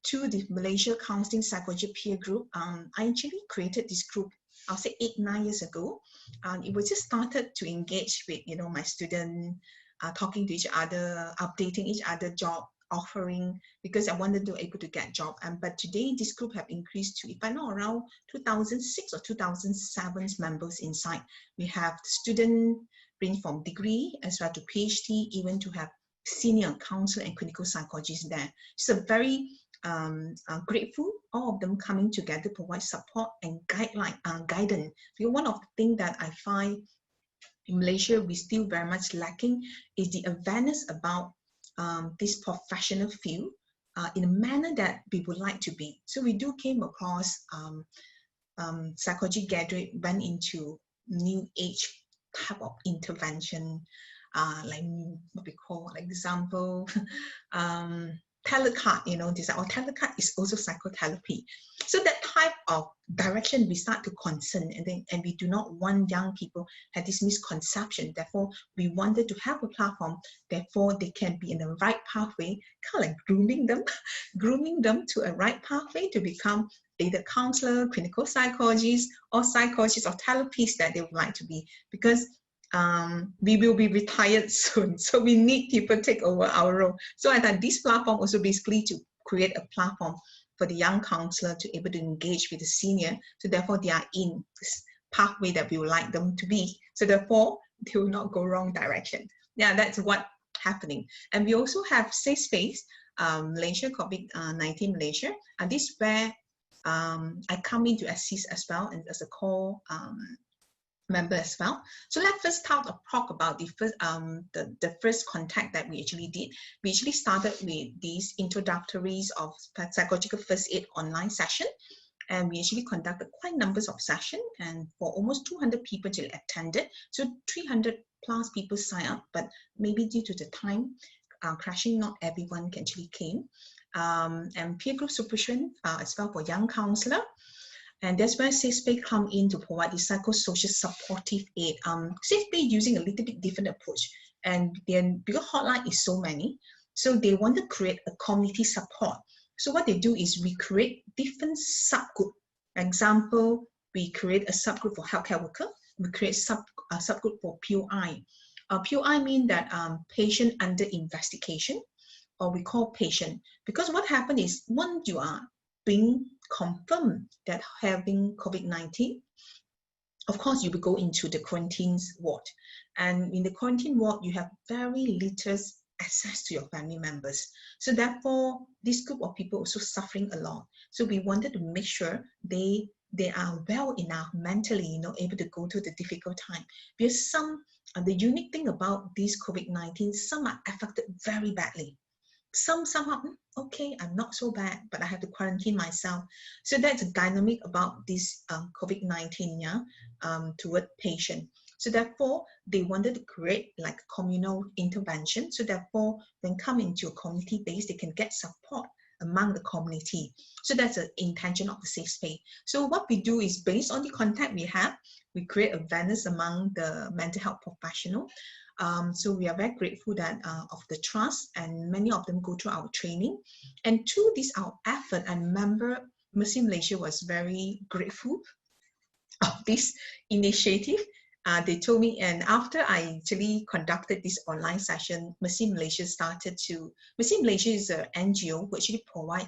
to the Malaysia Counseling Psychology Peer Group. I actually created this group, I'll say 8-9 years ago. It was just started to engage with, you know, my student, talking to each other, updating each other job offering, because I wanted to be able to get job. But today this group have increased to, if I know, around 2006 or 2007 members inside. We have students range from degree as well to PhD, even to have senior counselor and clinical psychologists there. It's a very grateful, all of them coming together to provide support and guidance. Because one of the things that I find in Malaysia we still very much lacking is the awareness about this professional field in a manner that we would like to be. So we do came across psychology graduate went into new age type of intervention, like what we call, like example, telecard, you know, this or telecard is also psychotherapy. So that type of direction we start to concern, and we do not want young people have this misconception. Therefore, we wanted to have a platform, therefore they can be in the right pathway, kind of like grooming them to a right pathway to become either counselor, clinical psychologist, or psychologist or therapist that they would like to be, because we will be retired soon, so we need people to take over our role. So I thought this platform also basically to create a platform for the young counselor to be able to engage with the senior, so therefore they are in this pathway that we would like them to be, so therefore they will not go wrong direction. Yeah, that's what happening. And we also have safe space, Malaysia, COVID-19 Malaysia, and this is where I come in to assist as well, and as a core member as well. So let's first talk about the first contact that we actually did. We actually started with these introductories of psychological first aid online session, and we actually conducted quite numbers of sessions, and for almost 200 people actually attended. So 300 plus people sign up, but maybe due to the time crashing, not everyone actually came. And peer group supervision as well for young counselor. And that's where SafeSpace come in to provide the psychosocial supportive aid. SafeSpace using a little bit different approach. And then because hotline is so many, so they want to create a community support. So what they do is we create different subgroup. Example, we create a subgroup for healthcare worker. We create a subgroup for POI. POI means that patient under investigation, or we call patient. Because what happened is once you are being confirmed that having COVID-19, of course, you will go into the quarantine ward. And in the quarantine ward, you have very little access to your family members. So therefore, this group of people also suffering a lot. So we wanted to make sure they are well enough mentally, able to go through the difficult time. Because the unique thing about this COVID-19, some are affected very badly. Somehow, okay, I'm not so bad, but I have to quarantine myself. So that's a dynamic about this COVID-19, toward patient. So therefore, they wanted to create like communal intervention. So therefore, when come into a community base, they can get support among the community. So that's the intention of the safe space. So what we do is based on the contact we have, we create awareness among the mental health professional. So we are very grateful that of the trust, and many of them go through our training. And through this our effort, I remember Muslim Malaysia was very grateful of this initiative. They told me, and after I actually conducted this online session, Muslim Malaysia is an NGO who actually provide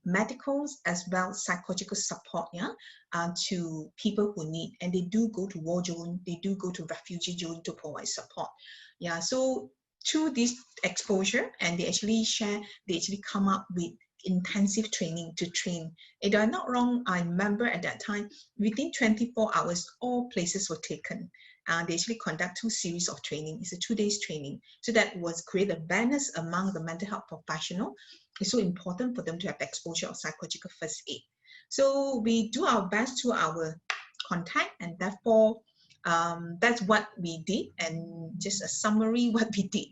medicals as well psychological support to people who need, and they do go to war zone, they do go to refugee zone to provide support. So through this exposure, and they actually come up with intensive training to train. If I'm not wrong, I remember at that time, within 24 hours, all places were taken. They actually conduct 2 series of training. It's a 2 days training. So that was create awareness among the mental health professional. It's so important for them to have exposure of psychological first aid. So we do our best to our contact, and therefore that's what we did. And just a summary what we did.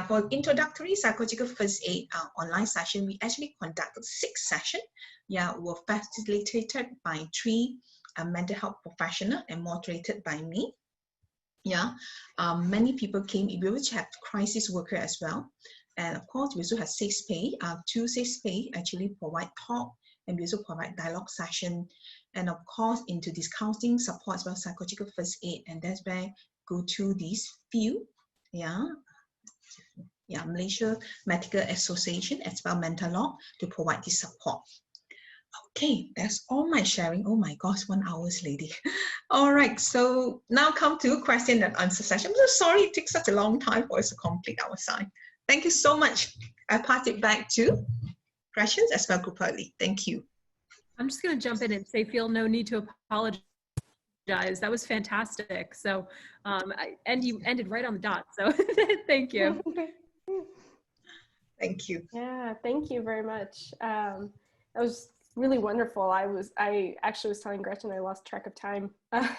For introductory psychological first aid online session, we actually conducted 6 sessions. Were facilitated by 3 mental health professionals and moderated by me. Many people came. We also have crisis worker as well. And of course, we also have safe space. 2 safe space actually provide talk, and we also provide dialogue session. And of course, into this counseling support as well, psychological first aid. And that's where go to this field. Malaysia Medical Association as well, mental law, to provide this support. Okay, that's all my sharing. Oh my gosh, 1 hour lady. All right, so now come to question and answer session. I'm so sorry it takes such a long time for us to complete our side. Thank you so much. I pass it back to questions as well, Group Early. Thank you. I'm just going to jump in and say, feel no need to apologize. That was fantastic. So, and you ended right on the dot. So thank you. Thank you. Yeah, thank you very much. That was really wonderful. I actually was telling Gretchen I lost track of time. I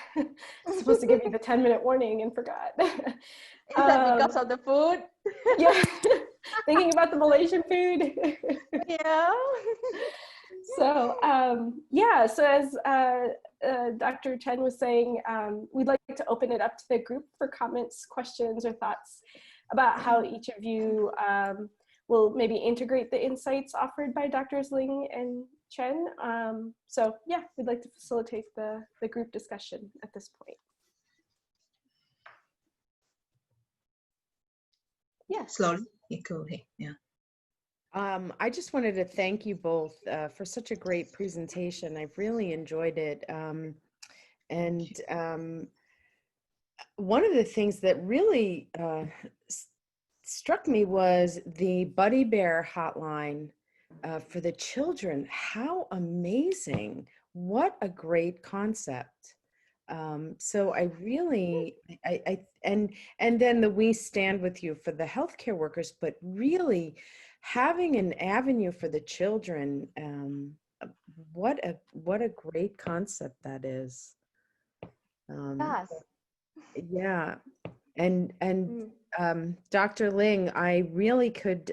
was supposed to give you the 10-minute warning and forgot. Is that because of the food? Yeah, thinking about the Malaysian food. Yeah. So so as Dr. Chen was saying, we'd like to open it up to the group for comments, questions, or thoughts about how each of you will maybe integrate the insights offered by Drs. Ling and Chen. So yeah, we'd like to facilitate the group discussion at this point. Yeah, slowly. Go ahead. Yeah. I just wanted to thank you both for such a great presentation. I've really enjoyed it. One of the things that really struck me was the Buddy Bear hotline for the children. How amazing. What a great concept. So I really, and then the We Stand With You for the healthcare workers, but really having an avenue for the children, what a great concept that is. Yes. Yeah. And Dr. Ling, I really could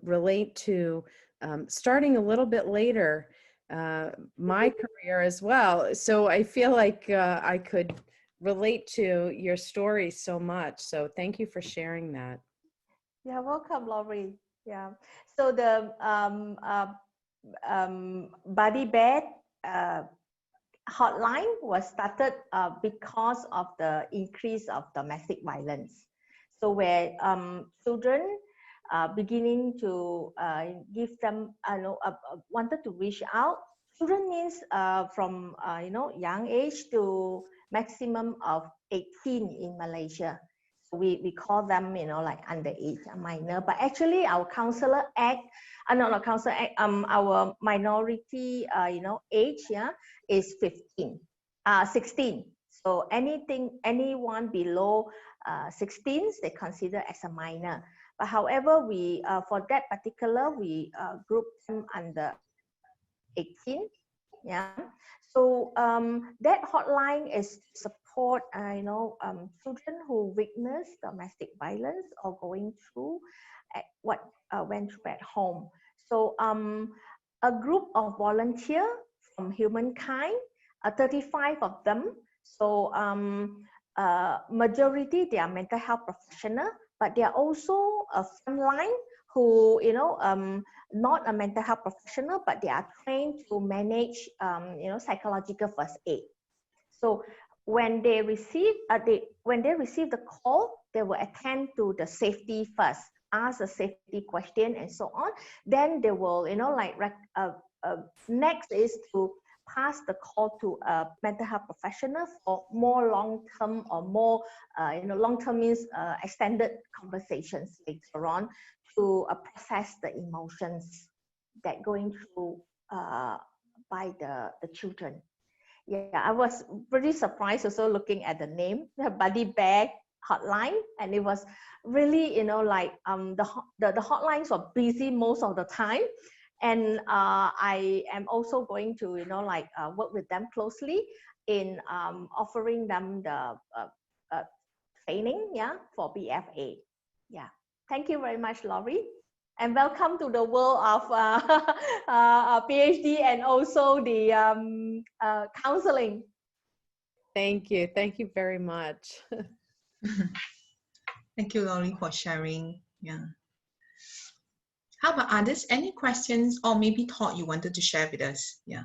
relate to starting a little bit later my career as well. So I feel like I could relate to your story so much. So thank you for sharing that. You're welcome, Laurie. Yeah. So the body bed hotline was started because of the increase of domestic violence. So where children beginning to give them, wanted to reach out. Children means from young age to maximum of 18 in Malaysia. So we call them like underage, minor. But actually our counselor act, not counselor act, our minority age, yeah, is 16. So anyone below 16, they consider as a minor. But however, we for that particular, we group them under 18. Yeah. So that hotline is to support children who witness domestic violence or going through what went through at home. So a group of volunteers from Humankind, 35 of them. So majority they are mental health professional, but they are also a frontline who not a mental health professional, but they are trained to manage psychological first aid. So when they receive the call, they will attend to the safety first, ask a safety question and so on. Then they will next is to pass the call to a mental health professional for more long-term or more long-term means extended conversations later on to process the emotions that going through by the children. Yeah, I was pretty surprised also looking at the name, the Buddy Bag Hotline, and it was really the hotlines were busy most of the time, and I am also going to work with them closely in offering them the training, yeah, for BFA. Yeah, thank you very much, Laurie. And welcome to the world of PhD and also the counseling. Thank you. Thank you very much. Thank you, Laurie, for sharing. Yeah. How about others? Any questions or maybe thought you wanted to share with us? Yeah.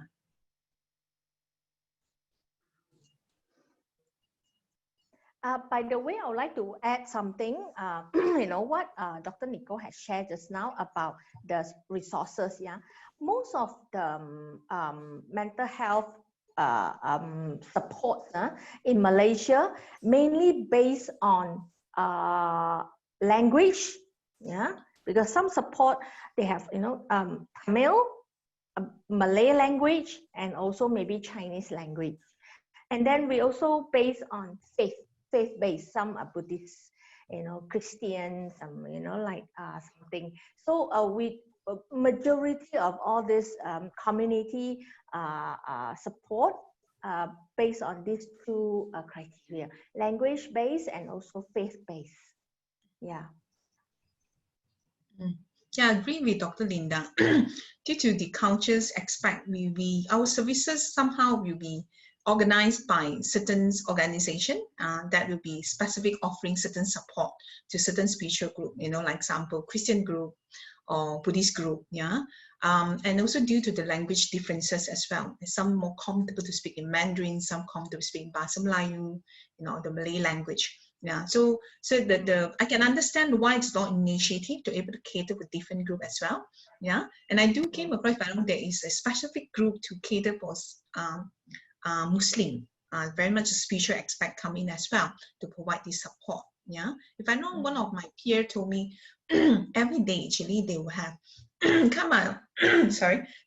By the way, I would like to add something. What Dr. Nicole has shared just now about the resources. Yeah, most of the mental health support in Malaysia mainly based on language. Yeah, because some support they have Tamil, Malay language, and also maybe Chinese language. And then we also based on faith-based, some are Buddhist, Christian, some, something. So we majority of all this community support based on these two criteria, language-based and also faith-based. Yeah. Yeah, I agree with Dr. Lynda. Due to the cultures aspect, our services somehow will be organized by certain organization that will be specific offering certain support to certain spiritual group, like example, Christian group or Buddhist group, yeah. And also due to the language differences as well. Some more comfortable to speak in Mandarin, some comfortable to speak in Bahasa Melayu, the Malay language. Yeah, so I can understand why it's not initiative to able to cater for different group as well. Yeah, and I do came across there is a specific group to cater for Muslim, very much a spiritual aspect come in as well to provide this support. Yeah, if I know one of my peer told me every day actually they will have kind of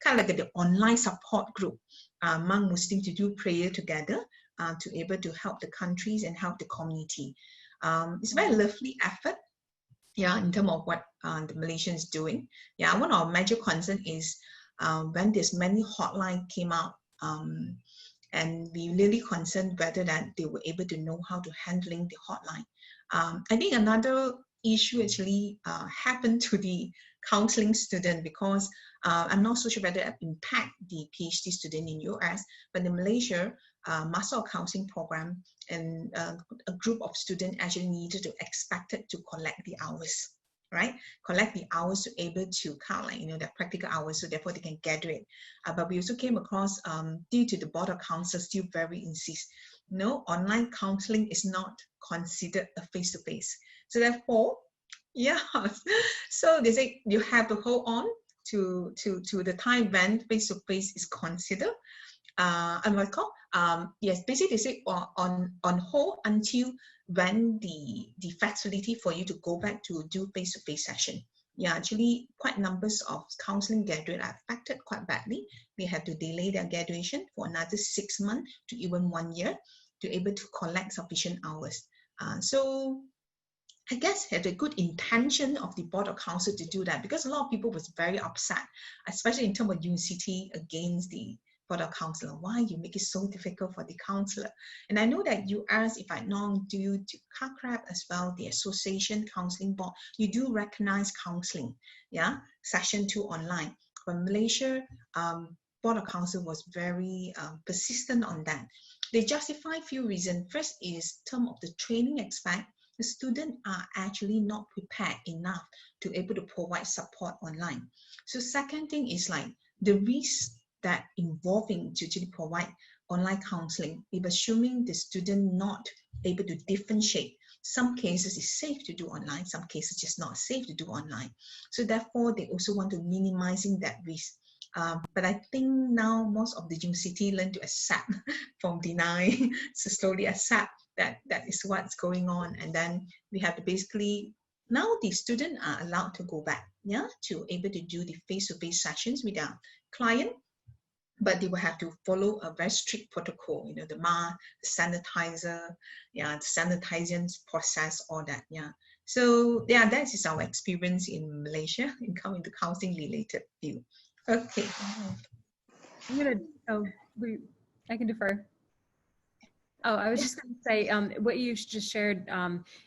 like the online support group among Muslims to do prayer together to able to help the countries and help the community. It's a very lovely effort. Yeah, in terms of what the Malaysians is doing. Yeah, one of our major concern is when there's many hotline came out And we really concerned whether that they were able to know how to handling the hotline. I think another issue actually happened to the counseling student, because I'm not so sure whether it impact the PhD student in US, but in Malaysia, Master of Counseling program, and a group of students actually needed to expected to collect the hours, right? Collect the hours to able to count, like, their practical hours, so therefore they can graduate. But we also came across, due to the board of counselors still very insist, no, online counseling is not considered a face-to-face. So therefore, yeah, so they say you have to hold on to the time when face-to-face is considered. And what call, yes, basically they say on hold until when the facility for you to go back to do face-to-face session. Yeah, actually quite numbers of counseling graduate are affected quite badly. They had to delay their graduation for another 6 months to even 1 year to able to collect sufficient hours. So I guess had a good intention of the board of council to do that, because a lot of people was very upset, especially in terms of UCT, against the board of council. Why you make it so difficult for the counselor? And I know that US, if I know, due to CACRAP as well, the Association Counseling Board, you do recognize counseling, yeah, session 2 online. But Malaysia, board of council was very persistent on that. They justify few reasons. First is term of the training aspect. The students are actually not prepared enough to able to provide support online. So second thing is like the risk that involving to actually provide online counseling, if assuming the student not able to differentiate. Some cases is safe to do online, some cases just not safe to do online. So therefore, they also want to minimizing that risk. But I think now most of the university learn to accept from deny, so slowly accept that is what's going on. And then we have to basically, now the students are allowed to go back, yeah, to able to do the face-to-face sessions with their client, but they will have to follow a very strict protocol, the mask, the sanitizer, yeah, the sanitizing process, all that, yeah. So yeah, that is our experience in Malaysia in coming to counseling related view. Okay. I'm gonna, I can defer. Oh, I was just going to say, what you just shared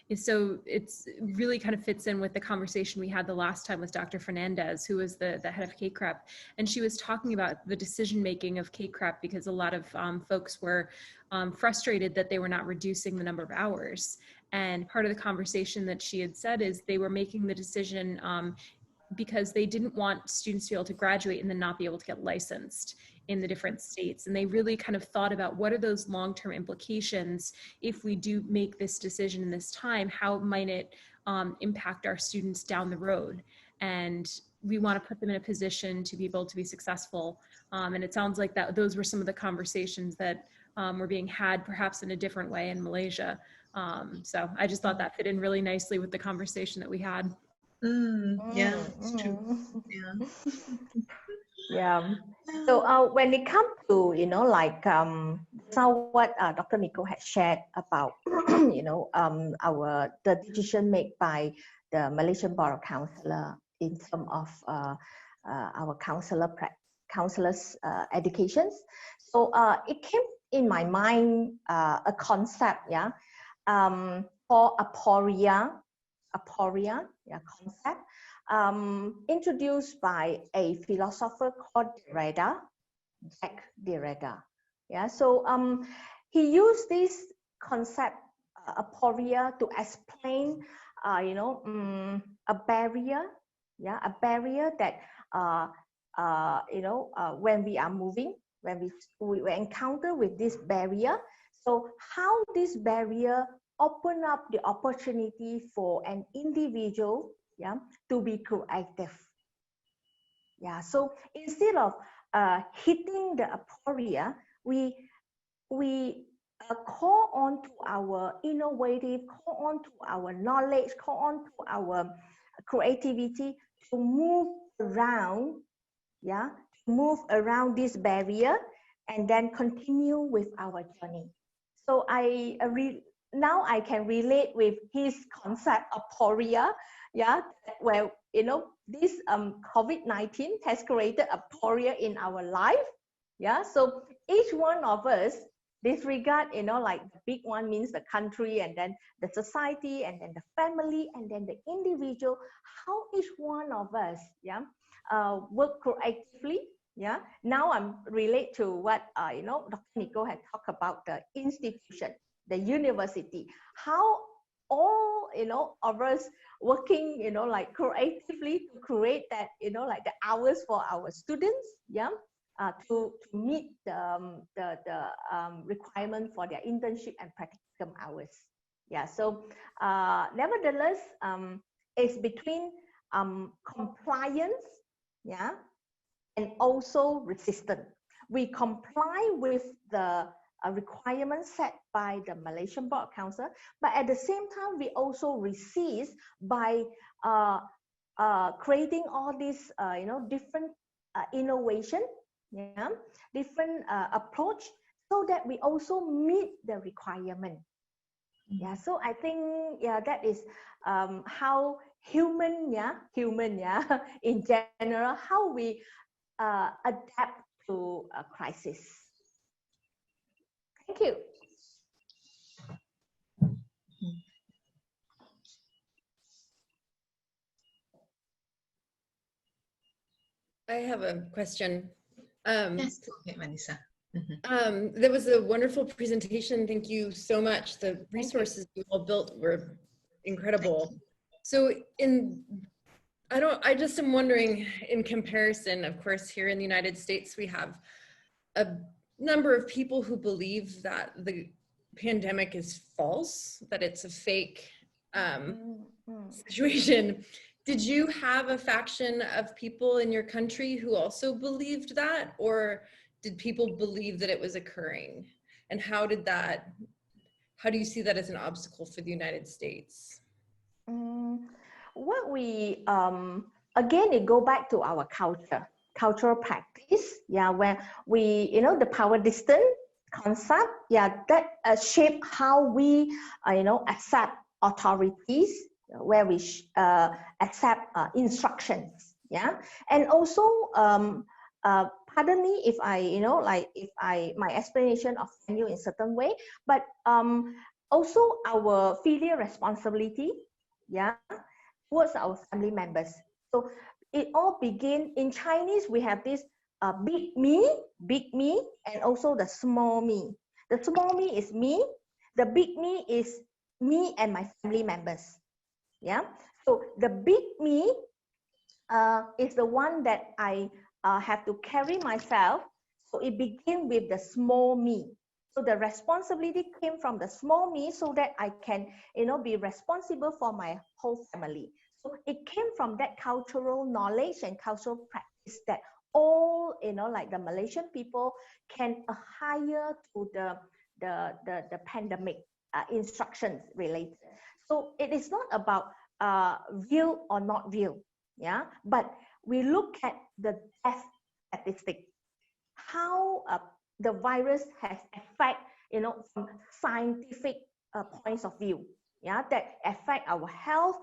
is it's really kind of fits in with the conversation we had the last time with Dr. Fernandez, who was the head of KCREP. And she was talking about the decision-making of KCREP, because a lot of folks were frustrated that they were not reducing the number of hours. And part of the conversation that she had said is they were making the decision because they didn't want students to be able to graduate and then not be able to get licensed in the different states. And they really kind of thought about what are those long-term implications if we do make this decision in this time, how might it impact our students down the road? And we want to put them in a position to be able to be successful. And it sounds like that those were some of the conversations that were being had perhaps in a different way in Malaysia. So I just thought that fit in really nicely with the conversation that we had. Yeah, it's true. Yeah. Yeah. So when it comes to, like now what Dr. Nicole had shared about, the decision made by the Malaysian Board of Counselor in terms of our counselors' educations. So it came in my mind a concept, yeah, for aporia, concept. Introduced by a philosopher called Jack Derrida. Yeah, so he used this concept, aporia, to explain, a barrier, yeah, a barrier that, when we are moving, when we encounter with this barrier. So how this barrier open up the opportunity for an individual, yeah, to be proactive. Yeah, so instead of hitting the aporia, we call on to our innovative, call on to our knowledge, call on to our creativity to move around, yeah, move around this barrier and then continue with our journey. So now I can relate with his concept of aporia, yeah, where this COVID-19 has created aporia in our life, Yeah, so each one of us disregard, like the big one means the country, and then the society, and then the family, and then the individual, how each one of us, yeah, work proactively. Yeah, now I'm relate to what Dr. Nicole had talked about, the institution, the university, how all of us working like creatively to create that like the hours for our students, yeah, to meet the requirement for their internship and practicum hours. Yeah, so nevertheless, it's between compliance, yeah, and also resistant. We comply with the requirements set by the Malaysian Board of Council, but at the same time, we also resist by creating all these, different innovation, yeah, different approach, so that we also meet the requirement. Yeah, so I think, yeah, that is how human, yeah, in general, how we adapt to a crisis. Thank you. I have a question. Yes, go ahead, Vanessa. There was a wonderful presentation. Thank you so much. The resources you all built were incredible. So I just am wondering, in comparison, of course, here in the United States, we have a number of people who believe that the pandemic is false, that it's a fake situation. Did you have a faction of people in your country who also believed that, or did people believe that it was occurring? And how do you see that as an obstacle for the United States? What we again, it go back to our cultural practice, yeah, where we, the power distance concept, yeah, that shape how we accept authorities, where we accept instructions, yeah. And also pardon me if I if my explanation offend you in certain way, but also our filial responsibility, yeah, towards our family members. So it all begin in Chinese. We have this big me, and also the small me. The small me is me. The big me is me and my family members. Yeah. So the big me is the one that I have to carry myself. So it begins with the small me. So the responsibility came from the small me, so that I can, be responsible for my whole family. So it came from that cultural knowledge and cultural practice that all, like the Malaysian people can adhere to the pandemic instructions related. So it is not about real or not real, yeah, but we look at the death statistic, how the virus has affect, from scientific points of view, yeah, that affect our health,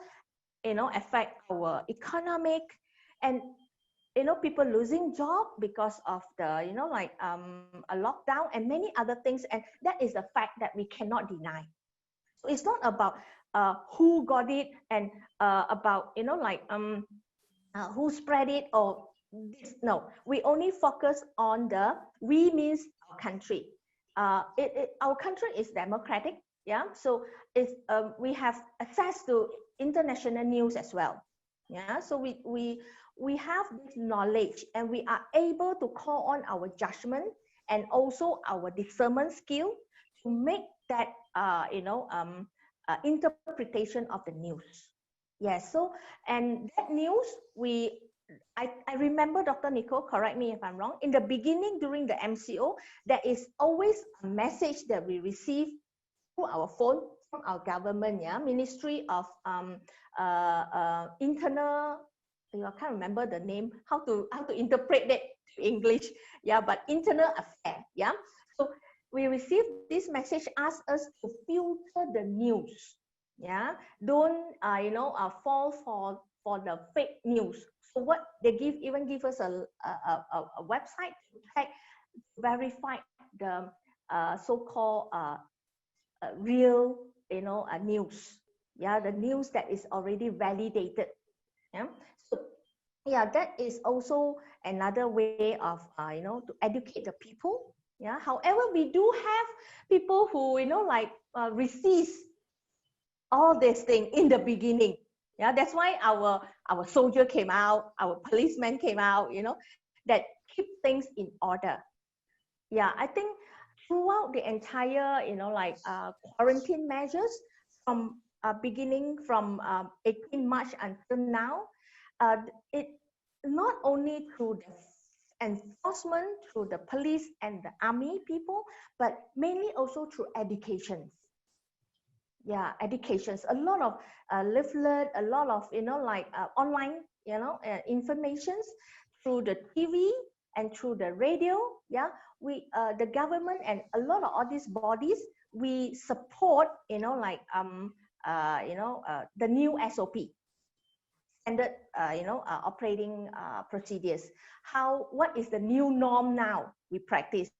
affect our economic, and people losing job because of the like a lockdown and many other things, and that is a fact that we cannot deny. So it's not about who got it, and about like who spread it, or this. No, we only focus on the we means our country. Our country is democratic, yeah, so it's we have access to international news as well, yeah, so we have this knowledge, and we are able to call on our judgment and also our discernment skill to make that interpretation of the news. Yes, so, and that news, I remember, Dr. Nicole, correct me if I'm wrong, in the beginning during the MCO, there is always a message that we receive through our phone from our government, yeah, Ministry of Internal, I can't remember the name, how to interpret that to English, yeah, but Internal Affairs, yeah. So we receive this message, ask us to filter the news, yeah, don't fall for the fake news. So what they even give us a website to check verify the so-called real, news. Yeah, the news that is already validated. Yeah. So yeah, that is also another way of to educate the people. Yeah. However, we do have people who resist all these things in the beginning. Yeah, that's why our soldier came out, our policemen came out, that keep things in order. Yeah, I think throughout the entire, quarantine measures from beginning from 18 March until now, it not only through the enforcement, through the police and the army people, but mainly also through education. Yeah, educations, a lot of leaflet, a lot of online informations through the TV and through the radio. Yeah, we the government and a lot of all these bodies, we support the new SOP, standard operating procedures. What is the new norm now we practice?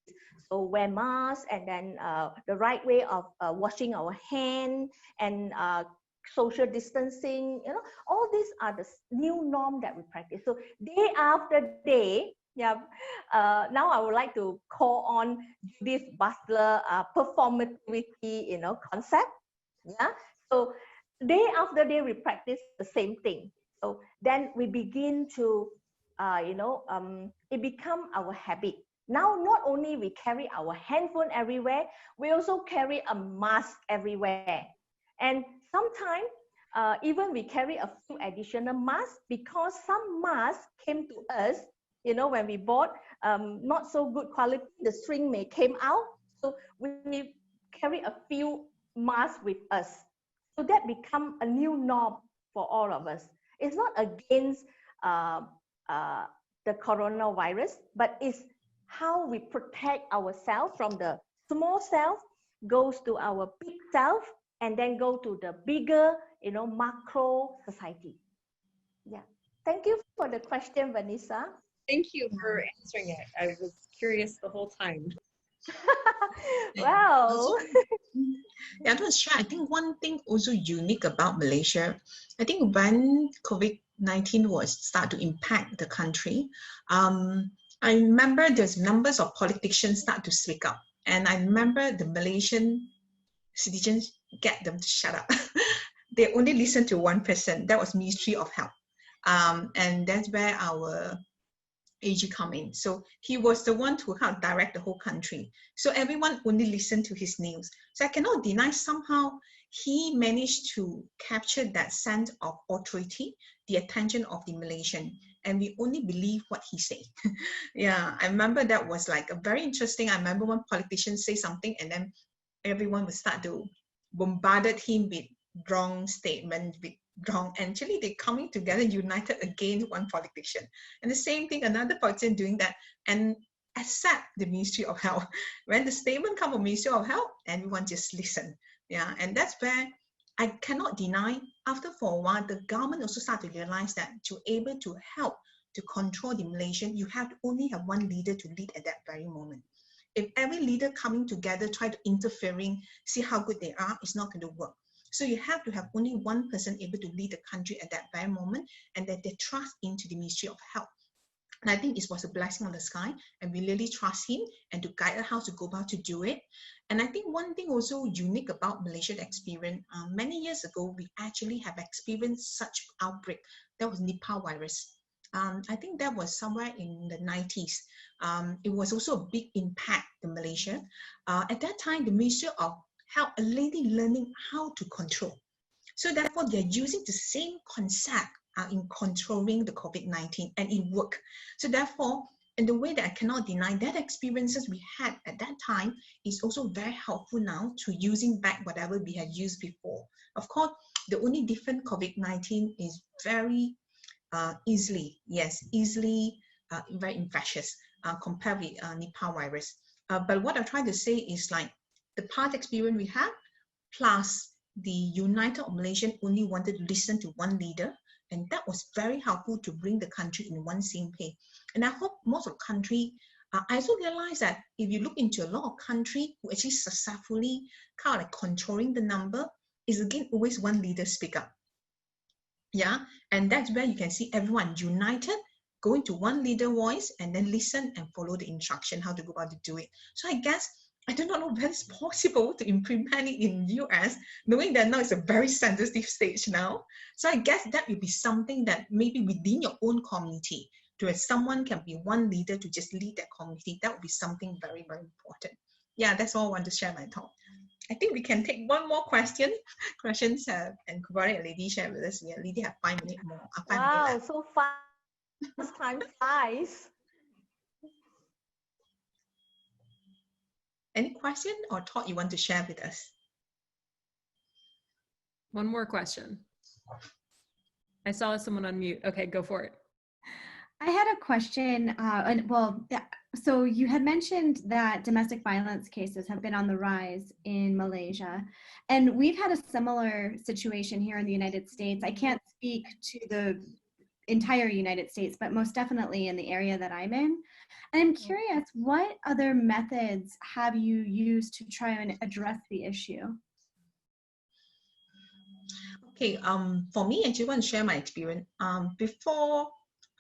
So wear masks, and then the right way of washing our hand, and social distancing, all these are the new norm that we practice. So day after day, yeah, now I would like to call on this Butler performativity concept. Yeah, so day after day we practice the same thing. So then we begin to it become our habit. Now not only we carry our handphone everywhere, we also carry a mask everywhere, and sometimes even we carry a few additional masks, because some masks came to us, when we bought not so good quality, the string may came out, so we carry a few masks with us. So that become a new norm for all of us. It's not against the coronavirus, but it's how we protect ourselves from the small self, goes to our big self, and then go to the bigger, macro society. Yeah. Thank you for the question, Vanessa. Thank you for answering it. I was curious the whole time. Wow. Yeah, that was sure. I think one thing also unique about Malaysia, I think when COVID-19 was start to impact the country, I remember there's numbers of politicians start to speak up. And I remember the Malaysian citizens get them to shut up. They only listened to one person. That was Ministry of Health. And that's where our AG come in. So he was the one to help direct the whole country. So everyone only listened to his news. So I cannot deny somehow he managed to capture that sense of authority, the attention of the Malaysian, and we only believe what he say. Yeah, I remember that was like a very interesting. I remember one politician say something, and then everyone would start to bombarded him with wrong statement, with wrong. Actually, they coming together, united against one politician. And the same thing, another politician doing that, and accept the Ministry of Health. When the statement come from Ministry of Health, everyone just listen. Yeah, and that's where I cannot deny, after for a while, the government also start to realize that to able to help to control the Malaysian, you have to only have one leader to lead at that very moment. If every leader coming together, try to interfering, see how good they are, it's not going to work. So you have to have only one person able to lead the country at that very moment, and that they trust into the Ministry of Health. And I think it was a blessing on the sky, and we really trust him and to guide us how to go about to do it. And I think one thing also unique about Malaysian experience, many years ago, we actually have experienced such outbreak. That was Nipah virus. I think that was somewhere in the 90s. It was also a big impact in Malaysia. At that time, the Ministry of Health already learning how to control. So therefore, they're using the same concept in controlling the COVID-19, and it worked. So therefore, in the way that I cannot deny that experiences we had at that time is also very helpful now to using back whatever we had used before. Of course, the only different COVID-19 is very easily very infectious compared with Nipah virus. But what I'm trying to say is like the past experience we have, plus the United Malaysian only wanted to listen to one leader, and that was very helpful to bring the country in one same page. And I hope most of the country I also realized that if you look into a lot of countries who actually successfully kind of like controlling the number, is again always one leader speak up. Yeah, and that's where you can see everyone united, go into one leader voice, and then listen and follow the instruction how to go about to do it. So I guess I do not know whether it's possible to implement it in US, knowing that now it's a very sensitive stage now. So I guess that would be something that maybe within your own community, to have someone can be one leader to just lead that community, that would be something very, very important. Yeah, that's all I want to share my thought. I think we can take one more questions, and Kubari and Lady share with us. We already have 5 minutes more. 5 minutes Wow, left. so fast. Time flies. Any question or thought you want to share with us? One more question. I saw someone on mute. Okay, go for it. I had a question, so you had mentioned that domestic violence cases have been on the rise in Malaysia, and we've had a similar situation here in the United States. I can't speak to the entire United States, but most definitely in the area that I'm in. And I'm curious, what other methods have you used to try and address the issue? Okay, for me, I just want to share my experience. Before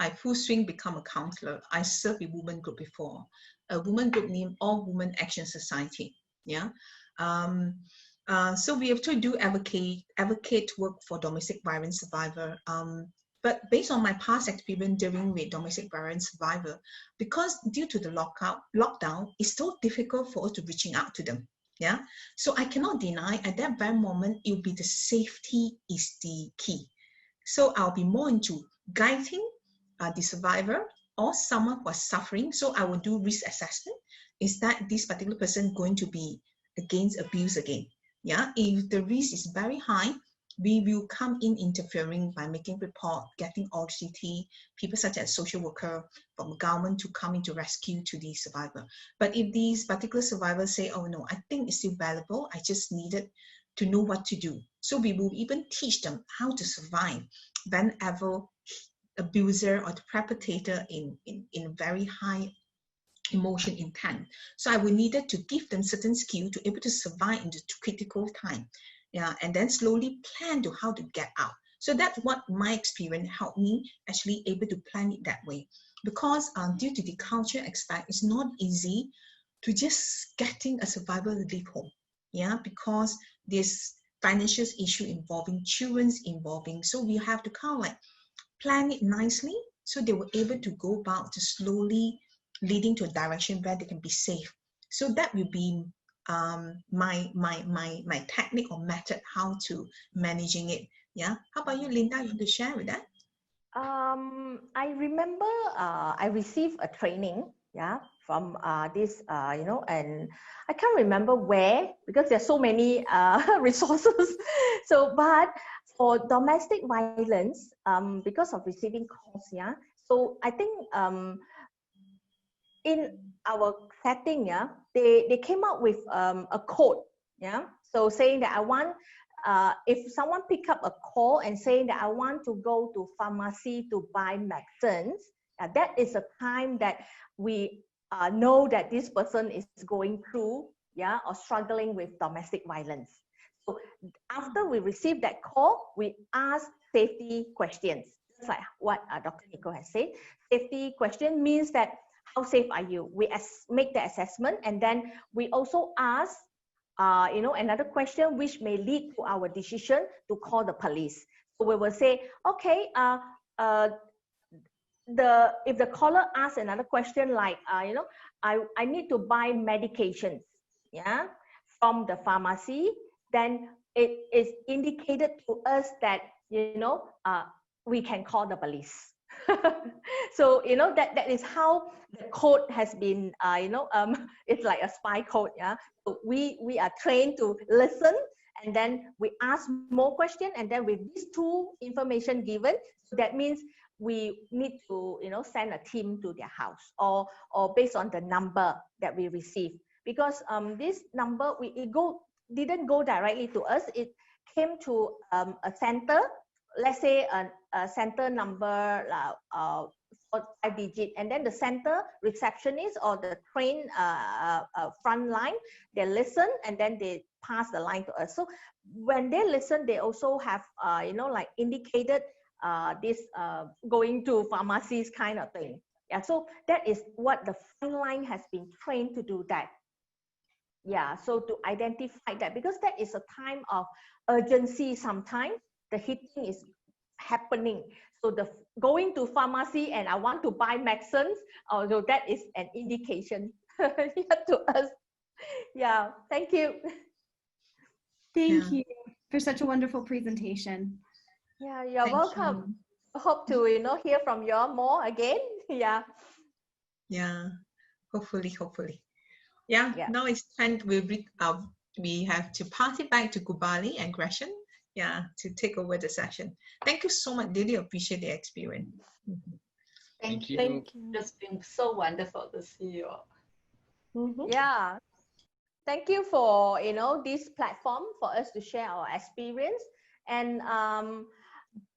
I full swing become a counselor, I served a women group before, a women group named All Women Action Society. Yeah, so we have to do advocate work for domestic violence survivor. But based on my past experience dealing with domestic violence survivor, because due to the lockdown, it's so difficult for us to reaching out to them. Yeah, so I cannot deny at that very moment, it will be the safety is the key. So I'll be more into guiding the survivor or someone who is suffering. So I will do risk assessment. Is that this particular person going to be against abuse again? Yeah, if the risk is very high, we will come in interfering by making report, getting OCT, people such as social worker from government to come into rescue to the survivor. But if these particular survivors say, oh no, I think it's still valuable, I just needed to know what to do. So we will even teach them how to survive whenever abuser or the perpetrator in very high emotion intent. So I will needed to give them certain skill to able to survive in the critical time. Yeah, and then slowly plan to how to get out. So that's what my experience helped me actually able to plan it that way. Because due to the culture aspect, it's not easy to just getting a survivor to leave home. Yeah, because there's financial issue involving children's involving. So we have to kind of like plan it nicely so they were able to go about to slowly leading to a direction where they can be safe. So that will be my technique or method how to managing it. Yeah. How about you, Lynda? You want to share with that? I remember I received a training, yeah, from this, and I can't remember where because there's so many resources. So, but for domestic violence, because of receiving calls, yeah. So I think in our setting, yeah, they came up with a code, yeah. So saying that I want, if someone pick up a call and saying that I want to go to pharmacy to buy medicines, that is a time that we know that this person is going through, yeah, or struggling with domestic violence. So after we receive that call, we ask safety questions, just like what Dr. Nicole has said. Safety question means that how safe are you? We make the assessment, and then we also ask, another question which may lead to our decision to call the police. So we will say, okay, if the caller asks another question like, I need to buy medications, yeah, from the pharmacy, then it is indicated to us that, we can call the police. So that is how the code has been it's like a spy code, yeah. So we are trained to listen, and then we ask more questions, and then with these two information given, so that means we need to send a team to their house, or based on the number that we receive, because this number didn't go directly to us. It came to a center let's say a center number, 5 digit, and then the center receptionist or the train front line, they listen and then they pass the line to us. So when they listen, they also have like indicated this going to pharmacies kind of thing. Yeah, so that is what the front line has been trained to do that. Yeah, so to identify that, because that is a time of urgency. Sometimes the hitting is happening, so the going to pharmacy and I want to buy medicines, although that is an indication to us. Yeah, thank you. Thank you for such a wonderful presentation. Yeah, you're Thank welcome. Hope to hear from you all more again. Yeah. Yeah, hopefully. Yeah, now it's time we have to pass it back to Gubali and Gresham, to take over the session. Thank you so much. Really appreciate the experience. Thank you. Thank you. It's been so wonderful to see you all. Yeah. Thank you for this platform for us to share our experience, and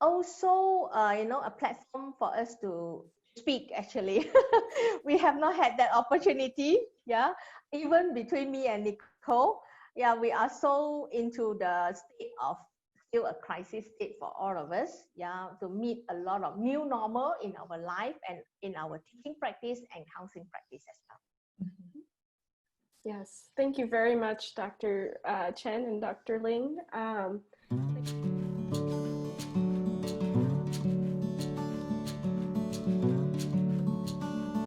also a platform for us to speak. Actually, we have not had that opportunity. Yeah, even between me and Nicole. Yeah, we are so into the state of still a crisis state for all of us. Yeah, to meet a lot of new normal in our life and in our teaching practice and counseling practice as well. Yes, thank you very much, Dr. Chen and Dr. Ling.